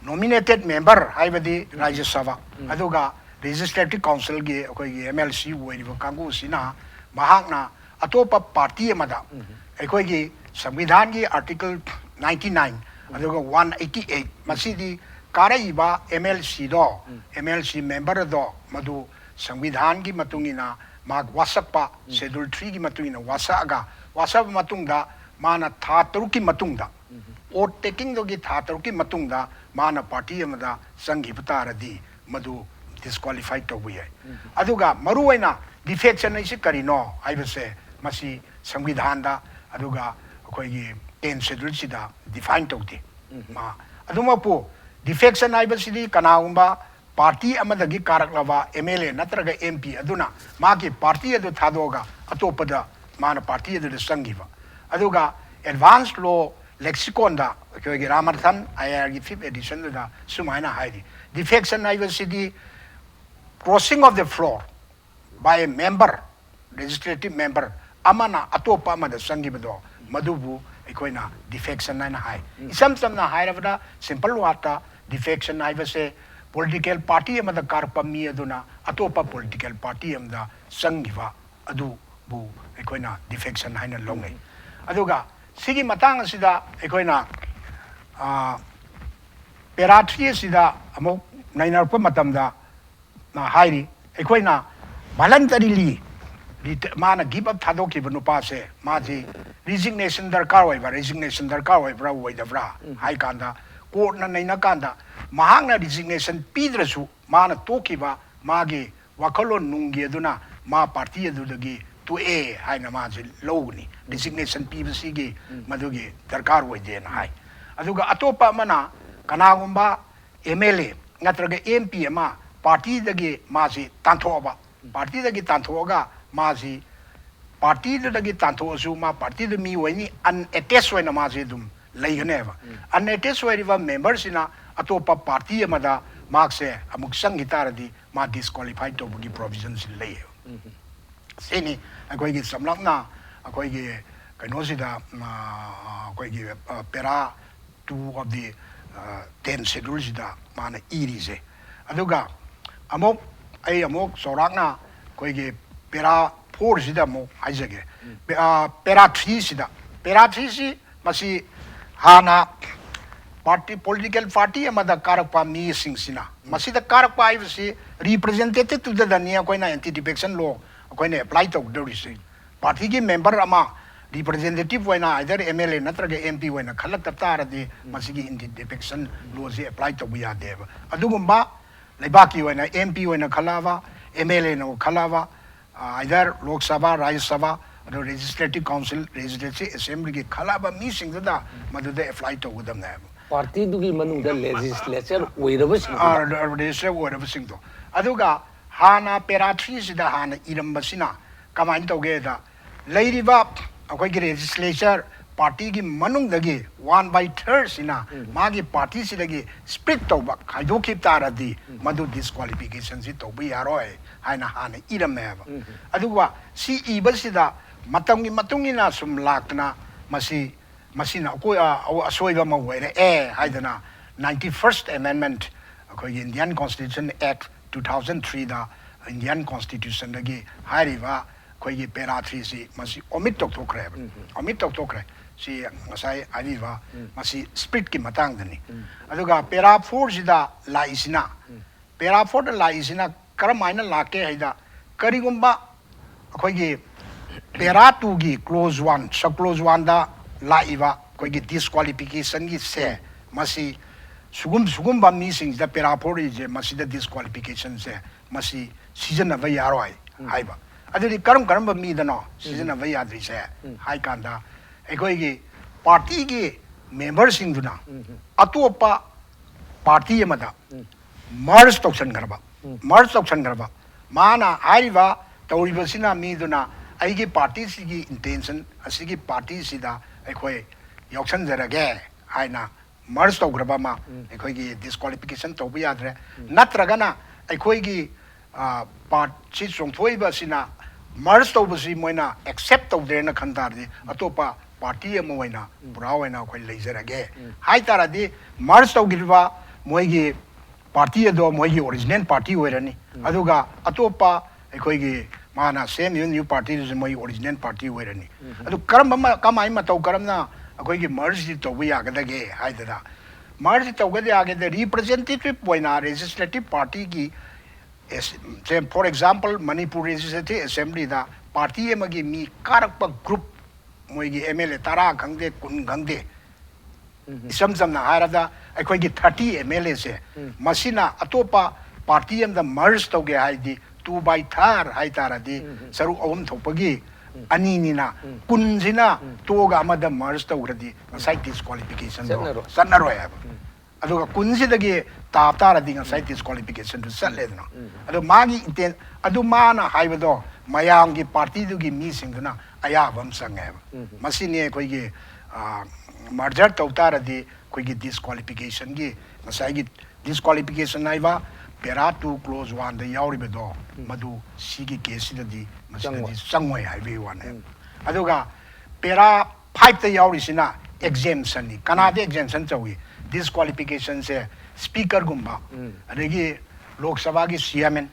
नॉमिनेटेड मेंबर हाइबदी राज्य सभा अदुगा लेजिस्लेटिव काउंसिल के अखोई MLC ओइरिबा कांगु सिना महाकना अतोप पार्टी अमदा अखोई संविधान की आर्टिकल 99 अदुगा 188 मसीदी काराइबा MLC दो MLC मेंबर दो मधु संविधान की मतुंगिना माग वासपा शेड्यूल 3 की मतुंगिना वासागा वासप मतुंगदा माना था तरुक की मतुंगदा और टेकिंग दो की था तरुक की मतुंगदा माना पार्टी अमदा संघी बतारदी मधु disqualified to be aduga maruina defection is karino aibase masi samvidhan da aduga akoigi 10 schedule sida define tawti ma aduma po defection aibasidi kanaumba party amadagi karaklava MLA natraga MP aduna magi party adu thadoga atopada mana party adu sangiva aduga advanced law lexicon da kogi Ramarthan IR gi 5th edition da sumaina haidi defection diversity crossing of the floor by a member legislative member amana atopa amada sangibado madubu aikoina defection naina hai isam samna hairabada simple wata defection haibase political party amada karpa mi aduna atopa political party amda sangiva adu bu aikoina defection haina longai aduga sigi matang asida aikoina perathri sida amok nainarpa matamda na hairi aikoina voluntarily mana give up thadoki nupa se maji resignation darkar oiba resignation darkar oibra oidabra hai kanda court na naina kanda mahangna resignation pidrasu mana tokiba magi wakalon nungi aduna ma party adudagi to a haina maji lowni resignation pbc gi madugi darkar oide na hai aduga atopa mana kanagumba MLA natraga MP ama party dagi maji tanthoba party dagi tanthoga maji party dagi tanthosu ma party de mi wani unattached wena maji dum leiganeva unattached weriva members ina atopa party amada markse amuk sangitaradi ma disqualified to bugi provisions lei sini akoi gi samlakna akoi gi kainosida akoi gi pera 2 of the 10 schedules da mana irise aduga amok ai amok sorakna koi gi pera 4 sida mo haijage pera 3 si masi hana party political party amada karakpa mi singsina masi da karakpa ai si representative to the dania koi na anti defection law koi na apply to the party gi member ama representative wena either MLA natraga MP wena khalak taradi masi gi anti defection law si apply to buya deva adugumba leibaki wena MP wena khalava MLA no khalava either Lok Sabha, Rajya Sabha, or Legislative Council, Legislative Assembly ki khalaba mi sing da madude apply to udam na party dugi manungda legislature oirabasing legislature oirabasing to aduga hana pera 3 sida hana irambasina kamain toge da leiriba akoi gi legislature party gi manungdagi 1/3 sina magi party sidagi split toba khaidoki taradi madu disqualification si tobi yaroi haina hana irameba aduga si ibasida matamgi matungina sum lakna masina ko asoiba ma were haidana 91st amendment ko Indian Constitution Act 2003 da Indian Constitution dagi hairiba ko gi pera 3 si masi omit tok tokre si ngasai ariba masi split ki matang dani aduga pera 4 sida laisina pera 4 da laisina karamaina lake haida karigumba akoi gi pera 2 gi clause 1 sub clause 1 da laiva koi gi disqualification gi se masi sugum ba mi sing da pera 4 je masi da disqualification se masi season of yaroi haiba adiri karam ba mi da no season of yadri se hai kanda akoi gi party gi members sing duna atopa party amada merge tokshan garba mana haiva tauribasina mi duna aigi party sigi intention asigi party sida aikoi yauksan jarage haina merge tograba ma aikoi gi disqualification to bi yadre natragana aikoi gi part chi chongthoiba sina merge to basi moina accept to derna khantardi atopa party amoina burawaina koi leijarage hai taradi merge to girwa moigi party ado moigi original party oirani aduga atopa aikoi mana same new party is moi original party oirani adu karamba kamai matau karamna aikoi merge to bi agadage haidada merge to gade agade representative poina legislative party ki for example Manipur Legislative Assembly da party amagi mi karakpa group moigi MLA tara khangde kun khangde isam samna harada aikoi 30 MLA se masina atopa party am da merge toge haidi 2/3 hai taradi saru awum thopagi ani nina kunsina toga amada merge togradi site disqualification sanaroi aduga kunsidagi tap taradi ngasai disqualification to setledna adu magi intent adu mana haibado mayamgi party dugi mi singduna ayabam sange masini koigi merger tautaradi koigi disqualification gi ngasai gi disqualification naiba pera 2 close 1 da yauribedo madu sigi case dadi masini sangwai haibe one aduga pera 5 da yaurisina exemption ni kanade exemption chawi disqualification se speaker gumba adagi lok sabha gi chairman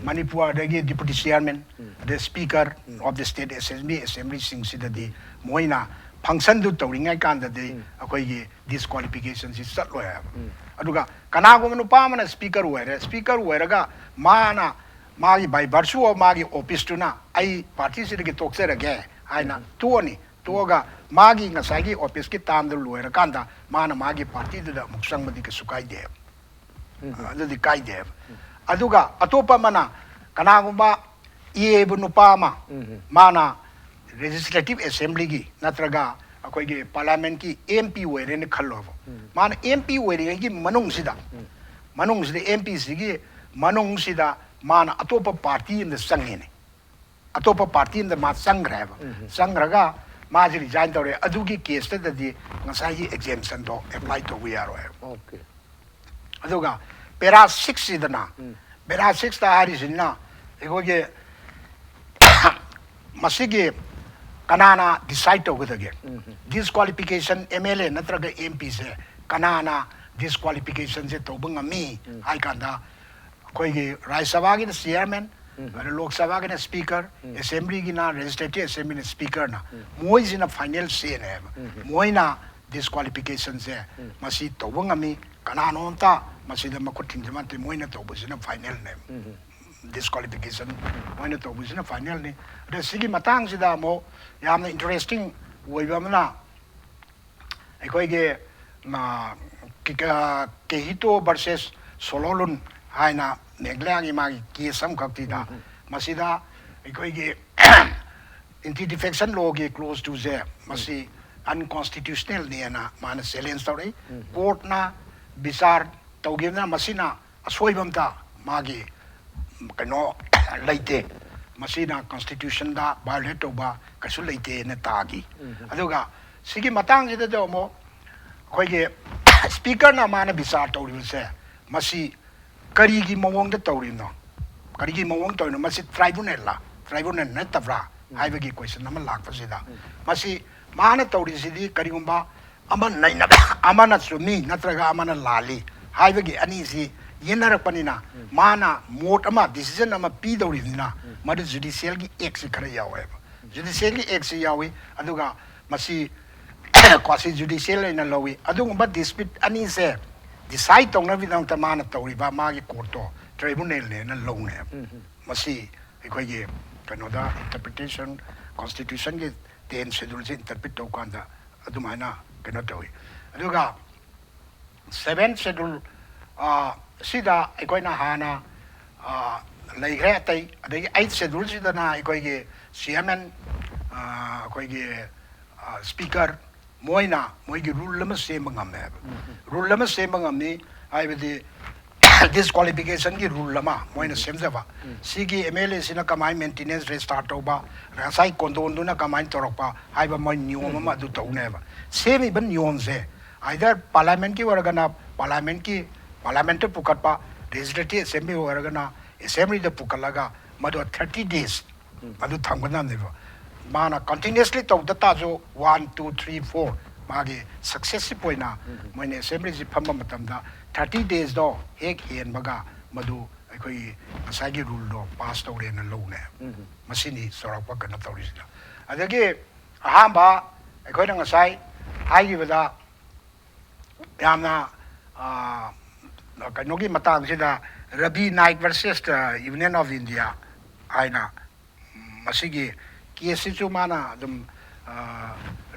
manipur adagi deputy chairman the speaker of the state assembly sing sidadi moina function du tawringai kan da de akoi gi disqualification si sat loya aduga kana go manu pa mana speaker wera mana magi by virtue of magi office tuna ai party si gi toksera ge aina tuoni toga magi ngasagi office ki tam du loira kanda mana magi party du da muksang madi ka sukai de adu di kai de aduga atopa mana kana go ba ie bu nu pa ma mana legislative assembly gi natraga akoi gi parliament ki MP were ne khallo mana MP were gi manung sida MP sigi manung sida mana atopa party in the sangene atopa party in the ma sangrava sangraga maji resign tore adugi case ta di ngasai exemption do apply to we are okay aduga pera 6 sidana pera 6 ta hari sinna egoge masigi kanana decide to gudage disqualification MLA natraga MP se kanana disqualification se to bangami ai kanda koi gi Rajya Sabha gi chairman Lok Sabha gi speaker assembly gi na legislative assembly speaker na moi jina final say ne moi na disqualification se masi to bangami kanana onta masi da makutin jama te moi na to bujina final ne disqualification moi na to bujina final ne de sigi matang sida mo yamna interesting woiba mana ekoi ge na Kehito versus Sololun haina neglangi magi kisam kaktida masida ekoi ge anti defection law ge close to ze masi unconstitutional ne na mana challenge tawri court na bisar tawgena masina asoibamta magi kano laite masina constitution da violate toba kasu leite na tagi aduga sigi matang jida do mo koi ge speaker na mana bisar tawri se masi kari gi mawong da tawri no kari gi mawong tawri no masi tribunal na tabra haiba gi question nama lak pasida masi mana tawri sidi kari gumba aman naina amana sumi natraga amana lali haiba gi ani si yenarapanina mana mot ama decision ama pi dawri na madu judicial gi ex khara yawe judicial gi ex yawe aduga masi quasi judicial in a lowi adungba dispute ani se decide tong na vidang tamana tawri ba magi courto tribunal ne na long ne masi ekoi ge kanoda interpretation constitution ge 10 schedule se interpret to kanda adumaina kano tawi aduga 7 schedule sida ekoi na hana leigre tai adagi 8 schedule sida na ekoi ge chairman ekoi ge speaker moina moigi rule lama sema ngame rule lama sema ngame aibadi disqualification gi rule lama moina semjaba sigi MLA sina kamai maintenance restart oba rasai kondon na kamai torokpa aiba moi niom ma du tauneba semi ban niom se either parliament ki waragana parliament to pukatpa legislative assembly waragana assembly de pukalaga madu 30 days madu thangana neba mana continuously to data jo 1 2 3 4 magi successive poina moine assembly ji phamba matamda 30 days do hek hen baga madu akoi asagi rule do pass tawre na lo ne masini sorakpa kana tawrisina adagi ahamba akoi na ngasai haigi bada yamna kanogi matang sida Rabi Naik versus the Union of India aina masigi case chu mana dum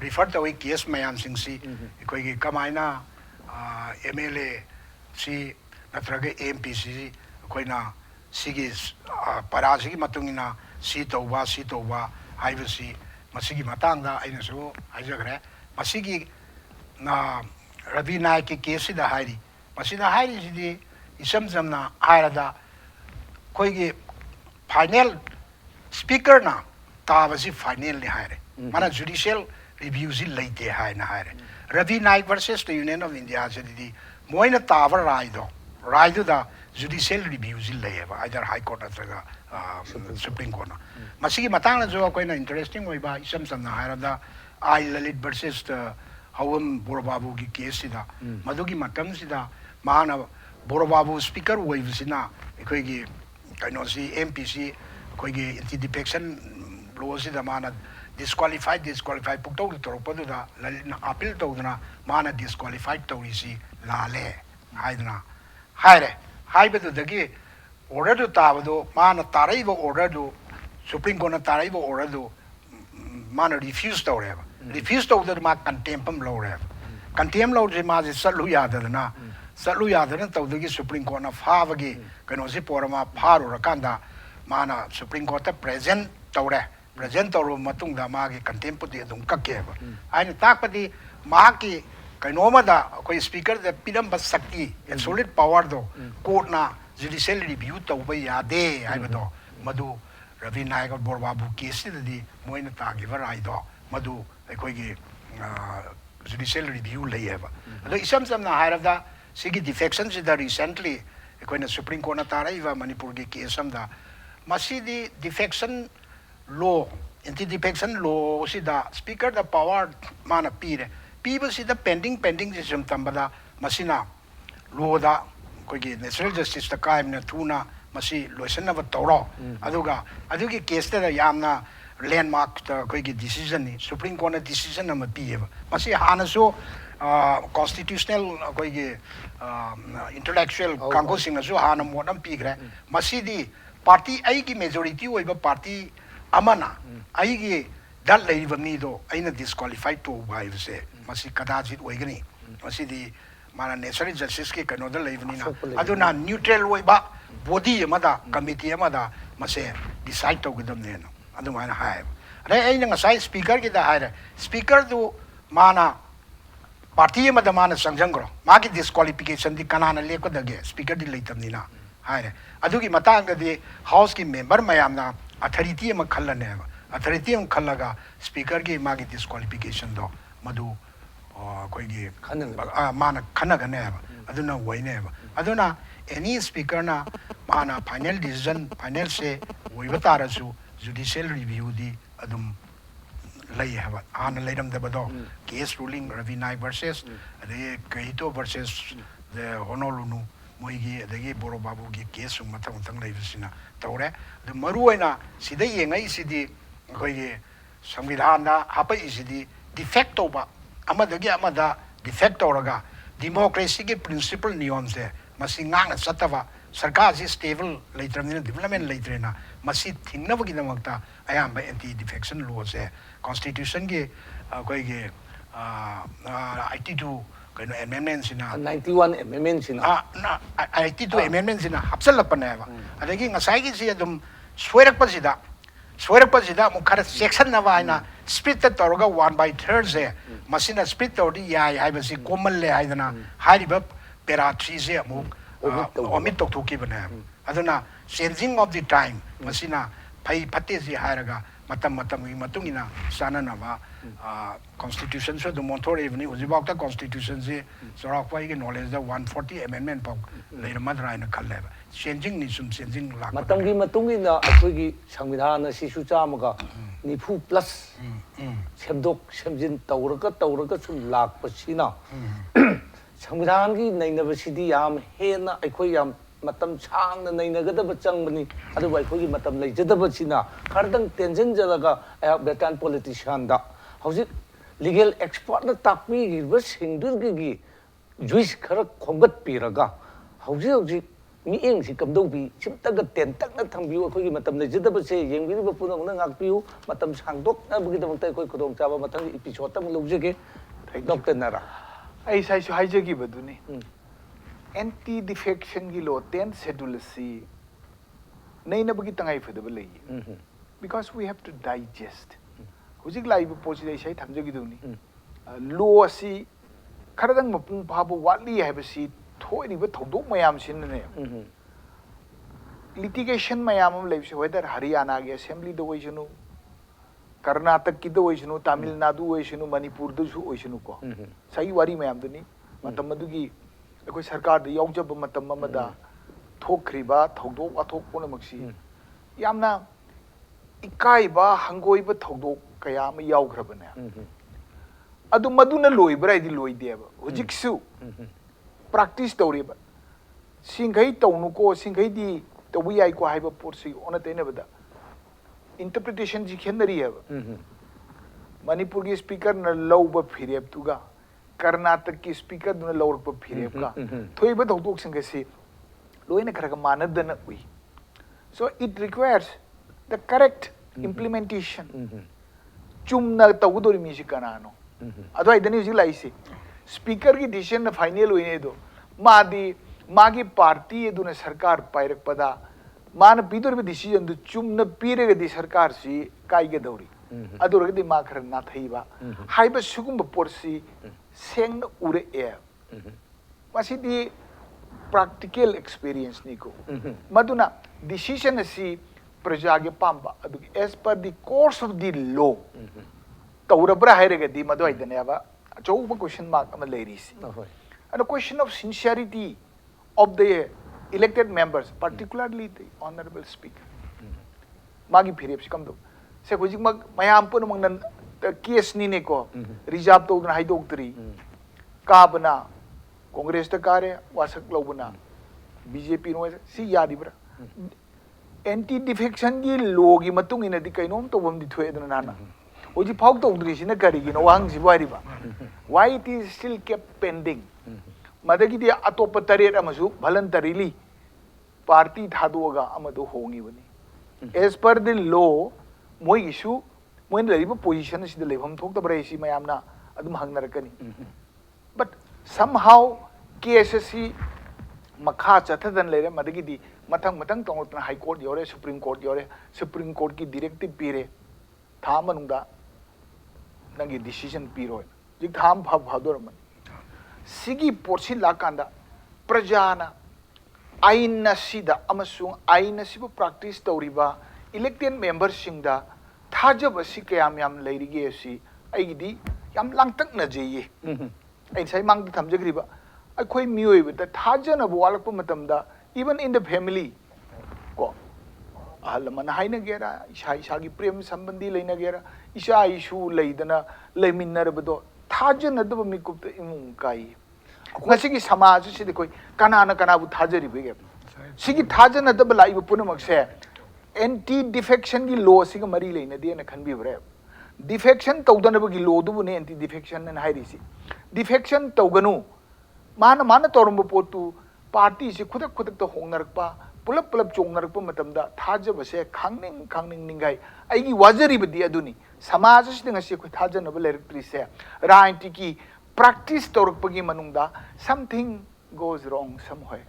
refer to a case mayam singsi koi kamaina MLA si natraga MP si koi na sigi parasigi matungina si towa haibasi masigi matangda aina so haijagre masigi na Rabi Naik case da hairi ꯃꯁꯤꯗ ꯍꯥꯏꯔꯤꯁꯤꯗꯤ ꯏꯁꯝ ꯁꯝꯅ ꯍꯥꯏꯔꯗ ꯑꯩꯈꯣꯏꯒꯤ final ꯁ꯭ꯄꯤꯀꯔꯅ ꯇꯥꯕꯁꯤ ꯐꯥꯏꯅꯦꯜꯅꯤ ꯍꯥꯏꯔꯦ ꯃꯥꯅ ꯖꯨꯗꯤꯁꯤꯌꯦꯜ ꯔꯤꯚ꯭ꯌꯨꯁꯤ ꯂꯩꯇꯦ ꯍꯥꯏꯅ ꯍꯥꯏꯔꯦ Rabi Naik versus the union of ꯏꯟꯗꯤꯌꯥꯁꯤꯗꯤ ꯃꯣꯏꯅ ꯇꯥꯕ ꯔꯥꯏꯗꯨꯗ ꯖꯨꯗꯤꯁꯤꯌꯦꯜ ꯔꯤꯚ꯭ꯌꯨꯁꯤ ꯂꯩꯌꯦꯕ ꯑꯥꯏꯗꯔ ꯍꯥꯏ ꯀꯣꯔꯠ ꯅꯠꯇ꯭ꯔꯒ ꯁꯨꯄ꯭ꯔꯤꯝ ꯀꯣꯔꯠꯅ ꯃꯁꯤꯒꯤ ꯃꯇꯥꯡꯗꯁꯨ ꯑꯩꯈꯣꯏꯅ ꯏꯟꯇꯔꯦꯁꯇꯤꯡ ꯑꯣꯏꯕ ꯏꯁꯝ ꯁꯝꯅ ꯍꯥꯏꯔꯕꯗ ꯑꯥꯏ ꯂꯂꯤꯠ ꯚꯔꯁꯦꯁ ꯍꯋꯝ ꯕꯣꯔꯕꯥꯕꯨꯒꯤ ꯀꯦꯁꯁꯤꯗ ꯃꯗꯨꯒꯤ ꯃꯇꯝꯁꯤꯗ ꯃꯥꯅ ꯕꯣꯔꯕꯥꯕꯨ ꯁ꯭ꯄꯤꯀꯔ ꯑꯣꯏꯕꯁꯤꯅ ꯑꯩꯈꯣꯏꯒꯤ ꯀꯩꯅꯣꯁꯤ ꯑꯦꯝ ꯄꯤꯁꯤ ꯑꯩꯈꯣꯏꯒꯤ ꯑꯦꯟꯇꯤ ꯗꯤꯐꯦꯛꯁꯟ ꯂꯣꯁꯤꯗ ꯃꯥꯅ ꯗꯤꯁꯀ꯭ꯋꯥꯂꯤꯐꯥꯏ ꯄꯨꯛꯇꯧꯗ ꯇꯧꯔꯛꯄꯗꯨꯗ ꯂꯂꯤꯠꯅ ꯑꯄꯤꯜ ꯇꯧꯗꯨꯅ ꯃꯥꯅ ꯗꯤꯁꯀ꯭ꯋꯥꯂꯤꯐꯥꯏ ꯇꯧꯔꯤꯁꯤ ꯂꯥꯜꯂꯦ ꯍꯥꯏꯗꯨꯅ ꯍꯥꯏꯔꯦ ꯍꯥꯏꯕꯗꯨꯗꯒꯤ ꯑꯣꯔꯗꯔꯗꯨ ꯇꯥꯕꯗꯨ ꯃꯥꯅ ꯇꯥꯔꯛꯏꯕ ꯑꯣꯔꯗꯔꯗꯨ ꯁꯨꯄ꯭ꯔꯤꯝ ꯀꯣꯔꯠꯅ ꯇꯥꯔꯛꯏꯕ ꯑꯣꯔꯗꯔꯗꯨ ꯃꯥꯅ ꯔꯤꯐ꯭ꯌꯨꯁ ꯇꯧꯔꯦꯕ ꯔꯤꯐ꯭ꯌꯨꯁ ꯇꯧꯕꯗ ꯃꯥ ꯀꯟꯇꯦꯝ ꯑꯃ ꯂꯧꯔꯦꯕ ꯀꯟꯇꯦꯝ ꯂꯧꯔꯤꯁꯦ ꯃꯥꯁꯦ ꯆꯠꯂꯨ ꯌꯥꯗꯗꯅ ꯇꯧꯗꯒꯤ ꯁꯨꯄ꯭ꯔꯤꯝ ꯀꯣꯔꯠꯅ ꯐꯥꯕꯒꯤ ꯀꯩꯅꯣꯁꯤ ꯄꯣꯔ ꯃꯥ ꯐꯥꯔꯨꯔꯀꯥꯟꯗ ꯃꯥꯅ ꯁꯨꯄ꯭ꯔꯤꯝ ꯀꯣꯔꯠꯇ ꯄ꯭ꯔꯦꯖꯦꯟ ꯇꯧꯔꯦ ꯄ꯭ꯔꯦꯖꯦꯟ ꯇꯧꯔꯕ ꯃꯇꯨꯡꯗ ꯃꯥꯒꯤ ꯀꯟꯇꯦꯝꯄꯨꯗꯤ ꯑꯗꯨꯝ ꯀꯛꯀꯦꯕ ꯍꯥꯏꯅ ꯇꯥꯛꯄꯗꯤ ꯃꯍꯥꯛꯀꯤ ꯀꯩꯅꯣꯃꯗ ꯑꯩꯈꯣꯏ ꯁ꯭ꯄꯤꯀꯔꯗ ꯄꯤꯔꯝꯕ ꯁꯛꯇꯤ ꯑꯦꯕꯁꯣꯂꯨꯠ ꯄꯋꯥꯔꯗꯣ ꯀꯣꯔꯠꯅ ꯖꯨꯗꯤꯁꯤꯌꯦꯜ ꯔꯤꯚ꯭ꯌꯨ ꯇꯧꯕ ꯌꯥꯗꯦ ꯍꯥꯏꯕꯗꯣ ꯃꯗꯨ ꯔꯕꯤ ꯅꯥꯏꯛ ꯕꯣꯔꯕꯥꯕꯨ ꯀꯦꯁꯁꯤꯗꯗꯤ ꯃꯣꯏꯅ ꯇꯥꯈꯤꯕ ꯔꯥꯏꯗꯣ ꯃꯗꯨ ꯑꯩꯈꯣꯏꯒꯤ ꯖꯨꯗꯤꯁꯤꯌꯦꯜ ꯔꯤꯚ꯭ꯌू ꯂꯩꯌꯦꯕ ꯑꯗꯣ ꯏꯁꯝ ꯁꯝꯅ ꯍꯥꯏꯔꯕꯗ ꯁꯤꯒꯤ ꯗꯤꯐꯦꯛꯁꯟꯁꯤꯗ ꯔꯤꯁꯦꯟꯠꯂꯤ ꯑꯩꯈꯣꯏꯅ ꯁꯨꯄ꯭ꯔꯤꯝ ꯀꯣꯔꯠꯅ ꯇꯥꯔꯛꯏꯕ ꯃꯅꯤꯄꯨꯔꯒꯤ ꯀꯦꯁ ꯑꯃꯗ ꯃꯁꯤꯗꯤ ꯗꯤꯐꯦꯛꯁꯟ ꯂꯣ ꯑꯦꯟꯇꯤ ꯗꯤꯐꯦꯛꯁꯟ ꯂꯣꯁꯤꯗ ꯁ꯭ꯄꯤꯀꯔꯗ ꯄꯋꯥꯔ ꯃꯥꯅ ꯄꯤꯔꯦ ꯄꯤꯕꯁꯤꯗ ꯄꯦꯟꯗꯤꯡꯁꯤ ꯁꯨꯝ ꯇꯝꯕꯗ ꯃꯁꯤꯅ ꯂꯣꯗ ꯑꯩꯈꯣꯏꯒꯤ ꯅꯦꯆꯔꯦꯜ ꯖꯁꯇꯤꯁꯇ ꯀꯥꯏꯕꯅ ꯊꯨꯅ ꯃꯁꯤ ꯂꯣꯏꯁꯤꯟꯅꯕ ꯇꯧꯔꯣ ꯑꯗꯨꯒ ꯑꯗꯨꯒꯤ ꯀꯦꯁꯇꯨꯗ ꯌꯥꯝꯅ ꯂꯦꯟꯃꯥꯔꯛꯇ ꯑꯩꯈꯣꯏꯒꯤ ꯗꯤꯁꯤꯖꯟꯅꯤ ꯁꯨꯄ꯭ꯔꯤꯝ ꯀꯣꯔꯠꯅ ꯗꯤꯁꯤꯖꯟ ꯑꯃ ꯄꯤꯌꯦꯕ ꯃꯁꯤ ꯍꯥꯟꯅꯁꯨ ꯀꯣꯟꯁꯇꯤꯇ꯭ꯌꯨꯁꯅꯦꯜ ꯑꯩꯈꯣꯏꯒꯤ ꯏꯟꯇꯂꯦꯛꯆꯨꯑꯦꯜ ꯀꯥꯡꯕꯨꯁꯤꯡꯅꯁꯨ ꯍꯥꯟꯅ ꯃꯣꯠ ꯑꯃ ꯄꯤꯈ꯭ꯔꯦ ꯃꯁꯤꯗꯤ ꯄꯥꯔꯇꯤ ꯑꯩꯒꯤ ꯃꯦꯖꯣꯔꯤꯇꯤ ꯑꯣꯏꯕ ꯄꯥꯔꯇꯤ ꯑꯃꯅ ꯑꯩꯒꯤ ꯗꯜ ꯂꯩꯔꯤꯕ ꯃꯤꯗꯣ ꯑꯩꯅ ꯗꯤꯁꯀ꯭ꯋꯥꯂꯤꯐꯥꯏ ꯇꯧꯕ ꯍꯥꯏꯕꯁꯦ ꯃꯁꯤ ꯀꯗꯥꯖꯤꯠ ꯑꯣꯏꯒꯅꯤ ꯃꯁꯤꯗꯤ ꯃꯥꯅ ꯅꯦꯆꯔꯦꯜ ꯖꯁꯇꯤꯁꯀꯤ ꯀꯩꯅꯣꯗ ꯂꯩꯕꯅꯤꯅ ꯑꯗꯨꯅ ꯅ꯭ꯌꯨꯇ꯭ꯔꯦꯜ ꯑꯣꯏꯕ ꯕꯣꯗꯤ ꯑꯃꯗ ꯀꯃꯤꯇꯤ ꯑꯃꯗ ꯃꯁꯦ ꯗꯤꯁꯥꯏꯠ ꯇꯧꯒꯗꯕꯅꯦꯅ ꯑꯗꯨꯃꯥꯏꯅ ꯍꯥꯏꯌꯦꯕ ꯑꯗꯩ ꯑꯩꯅ ꯉꯁꯥꯏ ꯁ꯭ꯄꯤꯀꯔꯒꯤꯗ ꯍꯥꯏꯔꯦ ꯁ꯭ꯄꯤꯀꯔꯗꯨ ꯃꯥꯅ ꯄꯥꯔꯇꯤ ꯑꯃꯗ ꯃꯥꯅ ꯆꯪꯁꯤꯟꯈ꯭ꯔꯣ ꯃꯥꯒꯤ ꯗꯤꯁꯀ꯭ꯋꯥꯂꯤꯐꯤꯀꯦꯁꯟꯗꯤ ꯀꯅꯥꯅ ꯂꯦꯞꯀꯗꯒꯦ ꯁ꯭ꯄꯤꯀꯔꯗꯤ ꯂꯩꯇꯕꯅꯤꯅ ꯍꯥꯏꯔꯦ ꯑꯗꯨꯒꯤ ꯃꯇꯥꯡꯗꯗꯤ ꯍꯥꯎꯁꯀꯤ ꯃꯦꯝꯕꯔ ꯃꯌꯥꯝꯅ ꯑꯊꯣꯔꯤꯇꯤ ꯑꯃ ꯈꯜꯂꯅꯦꯕ ꯑꯊꯣꯔꯤꯇꯤ ꯑꯃ ꯈꯜꯂꯒ ꯁ꯭ꯄꯤꯀꯔꯒꯤ ꯃꯥꯒꯤ ꯗꯤꯁꯀ꯭ꯋꯥꯂꯤꯐꯤꯀꯦꯁꯟꯗꯣ ꯃꯗꯨ ꯑꯩꯈꯣꯏꯒꯤ ꯃꯥꯅ ꯈꯟꯅꯒꯅꯦꯕ ꯑꯗꯨꯅ ꯑꯣꯏꯅꯦꯕ ꯑꯗꯨꯅ ꯑꯦꯅꯤ ꯁ꯭ꯄꯤꯀꯔꯅ ꯃꯥꯅ ꯐꯥꯏꯅꯦꯜ ꯗꯤꯁꯤꯖꯟ ꯐꯥꯏꯅꯦꯜꯁꯦ ꯑꯣꯏꯕ ꯇꯥꯔꯁꯨ ꯖꯨꯗꯤꯁꯤꯌꯦꯜ ꯔꯤꯚ꯭ꯌꯨꯗꯤ ꯑꯗꯨꯝ ꯂꯩ ꯍꯥꯏꯕ ꯍꯥꯟꯅ ꯂꯩꯔꯝꯗꯕꯗꯣ case ruling Rabi Naik versus ꯑꯗꯒꯤ ꯀꯩꯍꯤꯇꯣ ꯚꯔꯁꯦꯁ ꯍꯣꯅꯣꯂꯨꯅꯨ ꯃꯣꯏꯒꯤ ꯑꯗꯒꯤ ꯕꯣꯔꯣꯕꯥꯕꯨꯒꯤ ꯀꯦꯁꯁꯨ ꯃꯊꯪ ꯂꯩꯕꯁꯤꯅ ꯇꯧꯔꯦ ꯑꯗꯨ ꯃꯔꯨꯑꯣꯏꯅ ꯁꯤꯗ ꯌꯦꯡꯉꯛꯏꯁꯤꯗꯤ ꯑꯩꯈꯣꯏꯒꯤ ꯁꯪꯕꯤꯙꯥꯟꯗ ꯍꯥꯞꯄꯛꯏꯁꯤꯗꯤ ꯗꯤꯐꯦꯛ ꯇꯧꯕ ꯑꯃꯗꯒꯤ ꯑꯃꯗ ꯗꯤꯐꯦꯛ ꯇꯧꯔꯒ ꯗꯤꯃꯣꯀ꯭ꯔꯦꯁꯤꯒꯤ ꯄ꯭ꯔꯤꯟꯁꯤꯄꯜ ꯅꯤꯌꯣꯝꯁꯦ ꯃꯁꯤ ꯉꯥꯛꯅ ꯆꯠꯇꯕ ꯁꯔꯀꯥꯔꯁꯤ ꯁ꯭ꯇꯦꯕꯜ ꯂꯩꯇ꯭ꯔꯕꯅꯤꯅ ꯗꯤꯕꯂꯞꯃꯦꯟ ꯂꯩꯇ꯭ꯔꯦꯅ ꯃꯁꯤ ꯊꯤꯡꯅꯕꯒꯤꯗꯃꯛꯇ ꯑꯌꯥꯝꯕ ꯑꯦꯟꯇꯤ ꯗꯤꯐꯦꯛꯁꯟ ꯂꯣꯁꯦ ꯀꯣꯟꯁꯇꯤꯇ꯭ꯌꯨꯁꯟꯒꯤ ꯑꯩꯈꯣꯏꯒꯤ 82 ꯀꯩꯅꯣ ꯑꯦꯃꯦꯟꯃꯦꯟꯁꯤꯅ 91 ꯑꯦꯃꯦꯟꯃꯦꯟꯁꯤꯅ 82 ꯑꯦꯃꯦꯟꯃꯦꯟꯁꯤꯅ ꯍꯥꯞꯆꯤꯜꯂꯛꯄꯅꯦꯕ ꯑꯗꯒꯤ ꯉꯁꯥꯏꯒꯤꯁꯤ ꯑꯗꯨꯝ ꯁꯣꯏꯔꯛꯄꯁꯤꯗ ꯑꯃꯨꯛ ꯈꯔ ꯆꯦꯛꯁꯤꯟꯅꯕ ꯍꯥꯏꯅ ꯁ꯭ꯄꯤꯠꯇ ꯇꯧꯔꯒ 1/3ꯁꯦ ꯃꯁꯤꯅ ꯁ꯭ꯄꯤꯠ ꯇꯧꯔꯗꯤ ꯌꯥꯏ ꯍꯥꯏꯕꯁꯤ ꯀꯣꯝꯃꯜꯂꯦ ꯍꯥꯏꯗꯅ ꯍꯥꯏꯔꯤꯕ ꯄꯦꯔꯥ 3ꯁꯦ ꯑꯃꯨꯛ ꯑꯣꯃꯤꯠ ꯇꯧꯊꯣꯛꯈꯤꯕꯅꯦꯕ ꯑꯗꯨꯅ ꯆꯦꯟꯖꯤꯡ ꯑꯣꯐ ꯗꯤ ꯇꯥꯏꯝ ꯃꯁꯤꯅ ꯐꯩ ꯐꯠꯇꯦꯁꯤ ꯍꯥꯏꯔꯒ ꯃꯇꯝꯒꯤ ꯃꯇꯨꯡ ꯏꯟꯅ ꯆꯥꯅꯅꯕ ꯀꯣꯟꯁꯇꯤꯇ꯭ꯌꯨꯁꯟꯁꯨ ꯑꯗꯨꯝ ꯑꯣꯟꯊꯣꯔꯛꯏꯕꯅꯤ ꯍꯧꯖꯤꯛꯐꯥꯎꯗ ꯀꯣꯟꯁꯇꯤꯇ꯭ꯌꯨꯁꯟꯁꯤ ꯆꯥꯎꯔꯥꯛꯄ ꯑꯩꯒꯤ ꯅꯣꯂꯦꯖꯗ 140 ꯑꯦꯃꯦꯟꯃꯦꯟ ꯐꯥꯎ ꯂꯩꯔꯝꯃꯗ꯭ꯔꯥ ꯍꯥꯏꯅ ꯈꯜꯂꯦꯕ ꯆꯦꯟꯖꯤꯡꯅꯤ ꯁꯨꯝ ꯆꯦꯟꯖꯤꯡ ꯂꯥꯛꯄ ꯃꯇꯝꯒꯤ ꯃꯇꯨꯡꯏꯟꯅ ꯑꯩꯈꯣꯏꯒꯤ ꯁꯪꯕꯤꯙꯥꯟ ꯑꯁꯤꯁꯨ ꯆꯥꯝꯃꯒ 90+ ꯁꯦꯝꯗꯣꯛ ꯁꯦꯝꯖꯤन तौरगा सुम लाक्पसिना संविधान की नैनबसिदी याम हेना अखोई याम मतम सांगना नैनगदब चंगबनी अदुबा अखोई मतम लेजदबसिना खरदंग टेंशन जलगा बेटान पॉलिटिशियन दा हौजिक लीगल एक्सपर्ट ना ताकमीगिब सिंगदुरगी जुइस खर खोंगत पिरगा हौजिक हौजिक मिएंग सि कमदौबी सिमतग टेंतकना थंबियो अखोई मतम लेजदबसे येंगिरिब पुनंगना ngakpiu matam sangdoknabgidamta अखोई खुदोंग चाबा मतंग एपिसोड तम लौजगे डॉक्टर नारा आई साइसु हाइजगी बदुनी एंटी डिफेक्शन की लो 10 शेड्यूल सी नैनबगी तंगाई फदब लई because we have to digest हुजिक लाइब पोजिदै सै थमजगी दुनी लो सी खरदंग मपुंग फाबो वाटली हैबसी थोड़ी बे थोदोक मयाम सिनने litigation mayam leibse whether Haryana ge assembly do oisunu Karnataka ki do oisunu Tamil Nadu oisunu Manipur do su oisunu ko sai wari mayam duni matam adugi akoi sarkar da yaujab matam amada thokriba thodok athok pona maksi yamna ikai ba hangoi ba thodok kaya ma yaugrabane adu maduna loibra idi loideba hojiksu practice tawriba singai tawnu ko singai di तो वो आई को high बपोर से ओना तेने बता interpretation जी खेंदरी है मणिपुर की speaker न लव ब फिरेब तुगा कर्नाटक की स्पीकर न लवर ब फिरेब का थोई ब धोतोक संगे से लोइने खरग मानद न हुई so it requires the correct implementation Chumna तवदोरी मिसी कनानो अदो इदनी जी लाइसे स्पीकर की डिसीजन फाइनल होइने दो मादी मागी पार्टी एदुना सरकार पायरक पदा मान पीदोर डिसीजन दु चुमना पीरेगदी सरकार सी काइगे दौरी अदुरगदी मा खर ना थैबा हाइबा सुगुम पोरसी सेंग उरे ए मसिदी practical experience निको मदुना डिसीजन सी प्रजागे पांबा अदु as per the course of the law तौरब्रा हाइरेगदी मदु आइदनेबा अचौबा क्वेश्चन मार्क अमा लेरिसी and a question of sincerity of the elected members, particularly the honorable speaker. Magi phirep sikam do. Se kujik mag mayam pun mang nan case ni ne ko reserve to na haidok tri. Ka bana Congress ta kare wasak lo bana BJP no si yadi bra. Anti defection gi logi matung ina di kainom to bam di thwe na na. Oji phok to udri sina kari gi no wang si wari ba. Why it is still kept pending? मदगी दे अतोप तरेट अमसु voluntarily party थादोगा अमदो होंगी बनी as per the law मोई इशू मोई लरिबो पोजीशन सिद लेभम थोक तबरे सी मयामना अदुम हंगनरकनी but somehow KSC मखा चथदन लेरे मदगी दी मथंग मथंग तोंगतना हाई कोर्ट योरे सुप्रीम कोर्ट की डायरेक्टिव पीरे था मनुंदा नंगी डिसीजन पीरो जिक थाम भादोरमन सिगी पोर्सी लाकांदा प्रजाना आइन सिदा अमसुंग आइन सिबु प्रैक्टिस तौरिबा इलेक्टेड मेंबर्स सिंगदा थाजब सि कयाम याम लेरिगे सि आइगिदी याम लांगतक न जेये आई साइ मांग थमजग्रिबा अखोय मियोइब द थाजन अब वालक मतमदा इवन इन द फैमिली को ahalaman haina gera isa gi prem sambandhi leina gera isa isu leidana leiminnar bado थाजन अदब मिकुप इमुंग काई ngasi samaj si koi kana bu thajari bege sigi thajana अदब लाइब पुनमक से anti defection gi law sigi mari leina de na khanbi bre defection tawdana gi law du ne anti defection na hairi si defection tawganu mana torumbo potu party si khudak to hongnarakpa pulap chongnarakpa matamda thajaba se khangning ningai aigi wajari bdi aduni समाज से ngasi ko thajana ba electric se राजनीति की practice तौरपगी मनुंगदा something goes wrong somewhere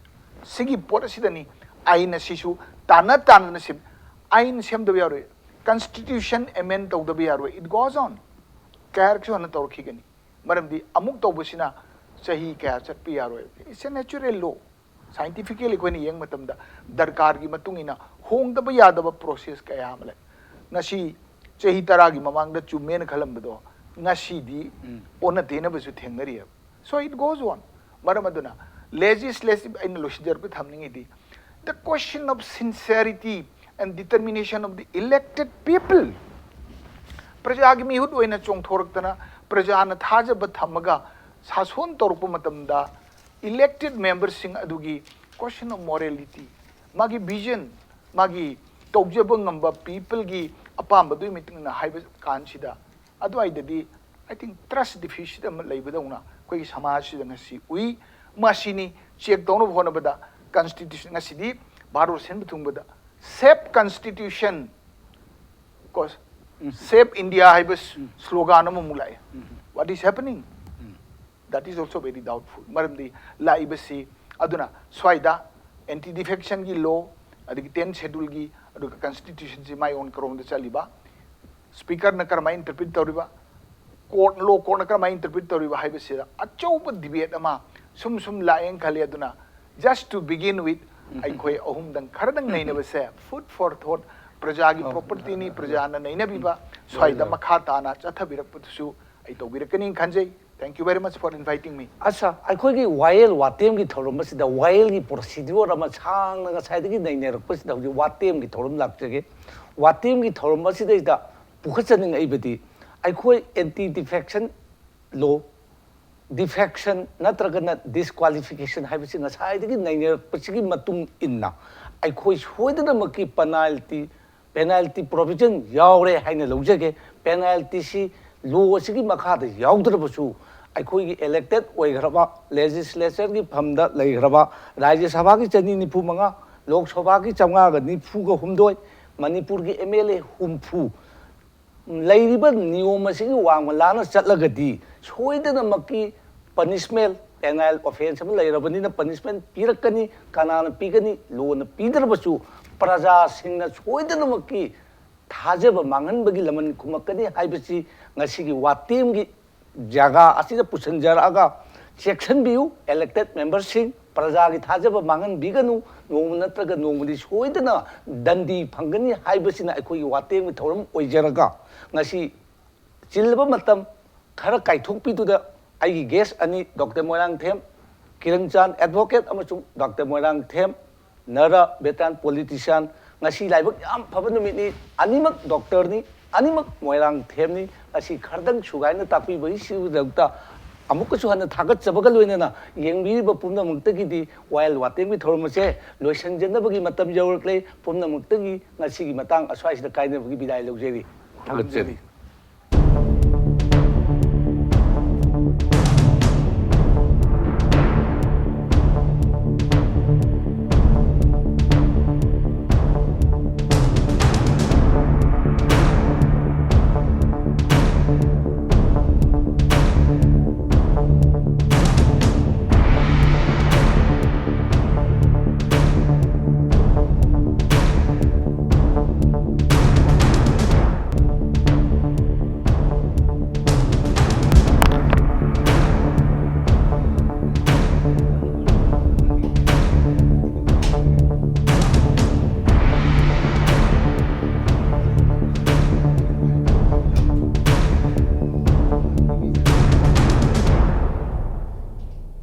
सिगी पोर Sydney आइन सिसु ताना सिब आइन same दब यारो constitution amend तौ दब यारो it goes on कैरेक्टर हन तौरखी गनी मरमदी अमुक तौबसिना सही क्या चटपी यारो it's a natural law scientifically को नि यंग मतमदा दरकार की मतुंगिना होंग दब यादब process का यामले ngasi चही तरा की ममांग द चुमेन खलम बदो ngasi di ona dena basu thengnari so it goes on maramaduna legislative in logider pe thamning idi the question of sincerity and determination of the elected people praja gi mihut oina chongthoraktana praja na thaja ba thamaga sason torpa matamda elected members sing adugi question of morality magi vision magi tawjaba ngamba people gi apam badu meeting na haiba kansida adwaidadi I think trust deficit am laibadona koi samaj da ngasi ui masini check down of hona bada constitution ngasi di baro sen butung bada save constitution cause save India haibas slogan am mulai what is happening that is also very doubtful maramdi laibasi aduna swaida anti defection gi law adigi 10 schedule gi adu constitution ji mai on karom da chaliba speaker na karma interpret tawriba court law court na karma interpret tawriba haibasira achauba debate ama sum laeng khali aduna just to begin with ai khoi ahum dang kharadang nei na base food for thought praja gi property ni praja na nei na biba swai da makha ta na chatha birak pusu ai to birakani khanjai. Thank you very much for inviting me. Asa, akhoi YL watem ki thorum masida YL ki procedure ama chang na sai ki nei ne rak pasida watem ki thorum lakjage watem ki thorum masida ida pukhachaning ai bedi akhoi anti defection law defection natragana disqualification haibisi nga sai ki nei ne rak pasigi matung inna akhoi hoidana maki penalty provision yaure haina lojage penalty si law asigi makha da yaudra अखोई elected ओइग्रबा legislature की फमदा लेग्रबा राज्य सभा की चनी निफु मंगा लोक सभा की चंगा ग निफु ग हुमदोय मणिपुर की एमएलए हुमफु लेरिबा नियम असिगी वांग लाना चटलगदी सोइदना मक्की पनिशमेंट पेनल ऑफेंस हम लेरबनी ना पनिशमेंट पिरकनी कानाना पिगनी लोन पिदरबसु प्रजा सिंगना सोइदना मक्की थाजब मांगनबगी लमन खुमकनी हाइबसी ngasi watim gi jaga asida pusanjaraga section view elected members sing praja gi thajaba mangan biganu nong natraga nongmudi soidana dandi phangani haibasina akhoi watem gi thorum oijaraga ngasi chilba matam khara kaithokpiduda aigi guest ani Dr. Moirang Them Kiranjan advocate amasung Dr. Moirang Them nara betan politician ngasi laibak yam phaba numit animak doctor ni animak Moirang Them ni asi khardang sugaina takpi bai siu dagta amuk su hana thagat chabaga loinana yengbi ba pumna muktagi while watem bi thormase loisan jenna bagi matam jawrkle pumna muktagi ngasi gi matang aswai sida kaina bagi bidai logjeri thagat jeri